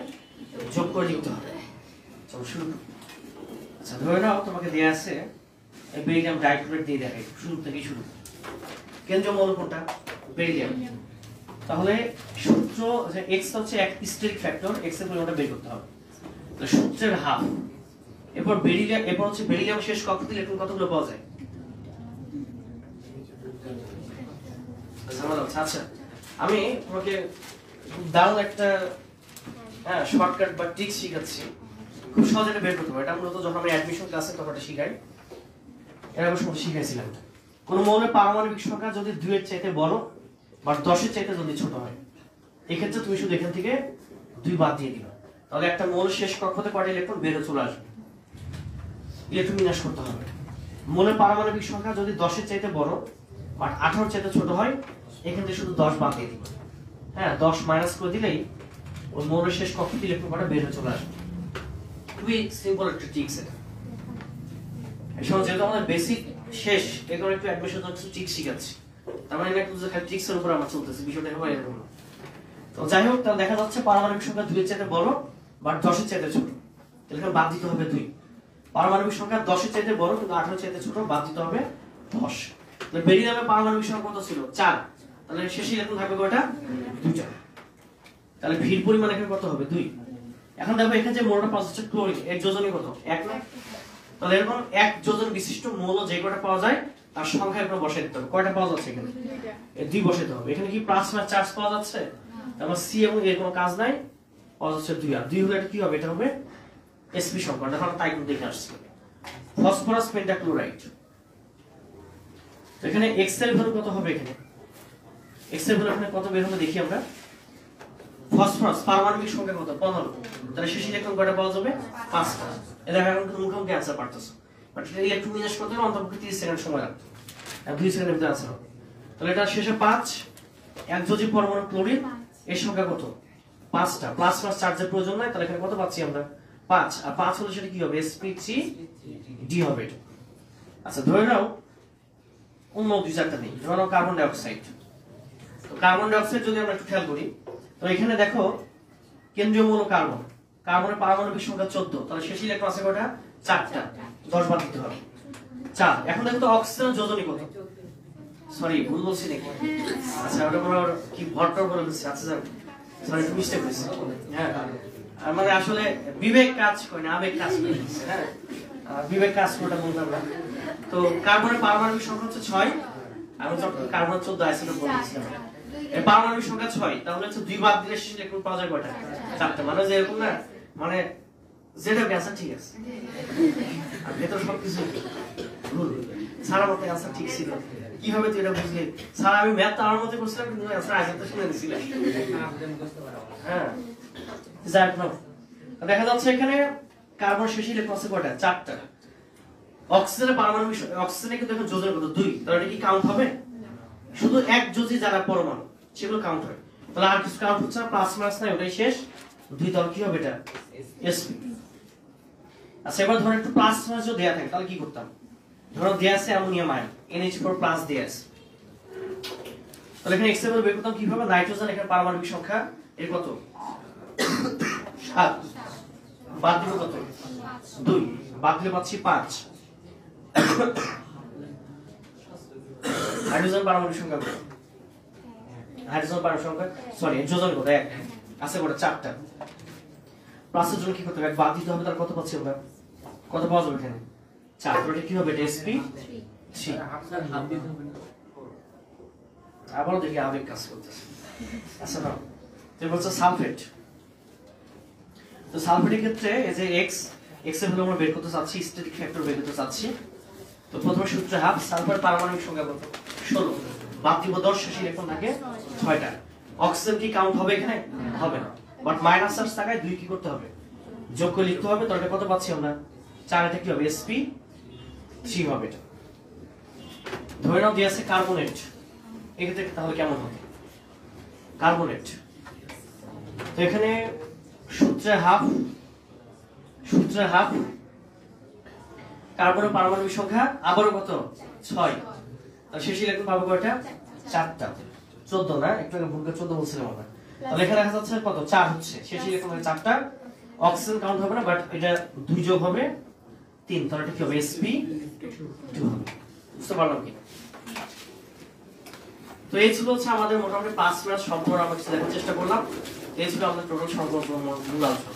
যোগ করে দিতে হবে। চলো শুরু। আচ্ছা, ধরে নাও তোমাকে দেয়া আছে বেরিলিয়াম ডাইক্লোরাইড দিয়ে দেখাই, শুরু থেকে শুরু। কেন্দ্রীয় মৌল কোনটা? বেরিলিয়াম। তাহলে সূত্র যে x হচ্ছে এক স্টেরিক ফ্যাক্টর, x এর পরিমাণটা বের করতে হবে। তো সূত্রের হাফ। এরপর বেরিলিয়াম, এরপর হচ্ছে বেরিলিয়াম শেষ কক্ষপথে ইলেকট্রন কতগুলো পাওয়া যায়? আচ্ছা, আমি তোমাকে দারুণ একটা শর্টকাট বা ট্রিক শিখাচ্ছি, খুব সহজে এটা বের করতে পারবে। এটা মূলত যখন আমি অ্যাডমিশন ক্লাসে তখন এটা শিখাই, এর আগে সময় শিখাইছিলাম। কোন মৌলের পারমাণবিক সংখ্যা যদি 2 এর চাইতে বড় বা 10 এর চাইতে যদি ছোট হয়, এক্ষেত্রে তুমি শুধু এখান থেকে 2 বাদ দিয়ে দিবা। তাহলে একটা মৌলের শেষ কক্ষপথে কয়টা ইলেকট্রন বের হয়ে চলে আসবে, ইলেকট্রন বিন্যাস করতে হবে। মৌলের পারমাণবিক সংখ্যা যদি 10 এর চাইতে বড় বা 18 এর চাইতে ছোট হয়, এখান থেকে শুধু 10 বাদ দিয়ে দিবা। 10 মাইনাস করে দিলেই ওই মৌলের শেষ কক্ষপথে ইলেকট্রন কয়টা বের হয়ে চলে আসবে। খুবই সিম্পল একটা ট্রিক্স এটা। এই সময় যেহেতু আমাদের বেসিক শেষ, এগুলো একটু অ্যাডমিশন কিছু ট্রিক শিখাচ্ছি। তার মানে একটু যে খালি ট্রিক্সের উপর আমার চলতেছে, বিষয়টা হবে এরকম। তো যাই হোক, তাহলে দেখা যাচ্ছে পারমাণবিক সংখ্যা 2 এর চাইতে বড় বা 10 এর চাইতে ছোট, তাহলে এখানে বাদ দিতে হবে 2। পারমাণবিক সংখ্যা 10 এর চাইতে বড় কিন্তু 18 এর চাইতে ছোট, বাদ দিতে হবে 10। তাহলে বেরিলিয়ামের পারমাণবিক সংখ্যা কত ছিল? 4। তাহলে শেষে ইলেকট্রন থাকবে কয়টা? 2টা। তাহলে ভির পরিমাণ এখানে কত হবে? 2। এখন দেখো এখানে যে মৌলটা পাওয়া যাচ্ছে ক্লোরিন, এক যোজনী কত? 1 না? তাহলে এরকম এক যোজন বিশিষ্ট মৌল যে কয়টা পাওয়া যায় তার সংখ্যা এখানে বসাই দিতে হবে। কয়টা পাওয়া যাচ্ছে এখানে? 2 বসাইতে হবে। এখানে কি প্লাজমা চার্জ পাওয়া যাচ্ছে? তারপর সি এবং এর কোনো কাজ নাই, পাওয়া যাচ্ছে 2। আর 2 হলে এটা কি হবে? এটা হবে sp সংখ্যা। দেখো আমরা তাই কিন্তু দেখে আসছি। Phosphorus pentachloride. তো এখানে x এর ভ্যালু কত হবে? এখানে x এর ভ্যালু এখানে কত বের হবে দেখি আমরা। ফসফরাস পারমাণবিক সংখ্যা কত? 15। তাহলে শেষ ইলেকট্রন কয়টা পাওয়া যাবে? 5টা। এটা এখন মুখোমুখি অ্যান্সার পারতেছো, বাট ইলেকট্রন বিন্যাস করতে হলে অন্তত 30 সেকেন্ড সময় লাগবে, আর 2 সেকেন্ডের ভিতরে অ্যান্সার হবে। তাহলে এটা শেষে 5, একযোজী পরমাণু ক্লোরিন, এর সংখ্যা কত? 5টা। প্লাস প্লাস চার্জের প্রয়োজন নাই, তাহলে এখানে কত পাচ্ছি আমরা? 5। আর 5 হলে সেটা কি হবে? sp3d হবে এটা। আচ্ছা, ধরে নাও অন্য 2-4টা নেই, ধরে নাও কার্বন ডাই অক্সাইড। তো কার্বন ডাই অক্সাইড যদি আমরা একটু খেয়াল করি, তো এখানে দেখো কেন্দ্রীয় মৌল কার্বন, কার্বনের পারমাণবিক সংখ্যা 14, তাহলে শেষ ইলেকট্রন আছে কয়টা? 4টা। 10 বাদ দিতে হবে 4। এখন দেখো তো অক্সিজেনের যোজনী কত? সরি, ভুল বলছি নাকি? আচ্ছা, ওটা বড় কি ভট্টর বলে দিচ্ছি। আচ্ছা স্যার, সরি, একটু মিস্টেক হয়েছে। মানে আসলে বিবেক কাজ করে না, আবেগ কাজ করে। বিবেক কাজ কোনটা বলতাম না। তো কার্বনের পারমাণবিক সংখ্যা হচ্ছে 6। আমি যখন কার্বন 14 আইসোটো বলেছিলাম, এর পারমাণবিক সংখ্যা 6, তাহলে হচ্ছে 2 বাদ দিলে শেষ ইলেকট্রন পাওয়া যায় কয়টা? 4টা। মানে যে এরকম না, মানে যেটা অ্যান্সার ঠিক আছে আর ভেতর সবকিছু ভুল। সারা মতে অ্যান্সার ঠিক ছিল, কিভাবে তুই এটা বুঝলি? স্যার আমি ম্যাথ আমার মতে করছিলাম, কিন্তু অ্যান্সার আগে তো শুনে দিছিলাম। যাই হোক, দেখা যাচ্ছে এখানে কার্বন শেষ ইলেকট্রন আছে কয়টা? 4টা। অক্সিজেনের পারমাণবিক, অক্সিজেনে কিন্তু এখন যোজন কত? 2। তাহলে এটা কি কাউন্ট হবে? শুধু এক যোজি যারা পরমাণু সেগুলো কাউন্ট হয়। তাহলে আর কিছু কাউন্ট হচ্ছে না, প্লাস মাইনাস নাই, ওটাই শেষ 2। তাহলে কি হবে? এটা sp। আচ্ছা, এবার ধরো একটু প্লাস মাইনাস যদি দেয়া থাকে তাহলে কি করতাম? ধরো দেয়া আছে অ্যামোনিয়াম আয়ন NH4+ দেয়া আছে, তাহলে এখানে এক্স এর বের করতাম কিভাবে? নাইট্রোজেন এখানে পারমাণবিক সংখ্যা এর কত 7, বাদ দিব কত 2, বাদ দিলে পাচ্ছি 5। হাইড্রোজেন পারমাণবিক সংখ্যা কত? হাইড্রোজেন পারমাণবিক সংখ্যা সরি যোজন কত 1 আছে কত 4টা। প্লাসের জন্য কি করতে হবে? বাদ দিতে হবে, তার কত পাচ্ছি আমরা? কত পাওয়া যাবে এখানে 4, তাহলে কি হবে? এটা sp3। আবারও দেখি আবেগ কাজ করতেছে। আচ্ছা না, তো বলছে সালফেট। তো সালফেটের ক্ষেত্রে এই যে x এর ভ্যালু আমরা বের করতে চাচ্ছি, স্ট্যাটিক ফ্যাক্টর বের করতে চাচ্ছি। তো প্রথমে সূত্রে হাফ, সালফার পারমাণবিক সংখ্যা কত 16, বাদ দিব 10, শেষ ইলেকট্রন থাকে 6টা। অক্সিজেন কি কাউন্ট হবে এখানে? হবে না, বাট মাইনাস চার্জ থাকায় 2 কি করতে হবে? যোগ করে লিখতে হবে। তাহলে কত পাচ্ছি আমরা 4, এটা কি হবে? sp3 হবে। এটা ধরে নাও দিয়ে আছে কার্বনেট, এক্ষেত্রে তাহলে কেমন হবে? কার্বনেট। তো এখানে সূত্রে হাফ কার্বনের পারমাণবিক সংখ্যা আবারও কত 6, তাহলে শেষ ইলেকট্রন পাবো কয়টা? 4টা। 14 না, একটু আগে ভুল করে 14 বলছিলাম আমরা। তাহলে এখানে দেখা যাচ্ছে কত 4 হচ্ছে, শেষ ইলেকট্রন 4টা। অক্সিজেন কাউন্ট হবে না, বাট এটা 2 যোগ হবে 3, তাহলে এটা কি হবে? sp2 হবে। বুঝতে পারলাম কি? তো এই ছিল হচ্ছে আমাদের মোটামুটি 5 মিনিট সম্পূর্ণ আমরা কিছু দেখার চেষ্টা করলাম। এই ছিল আমাদের টোটাল সম্পূর্ণ মূল আলোচনা।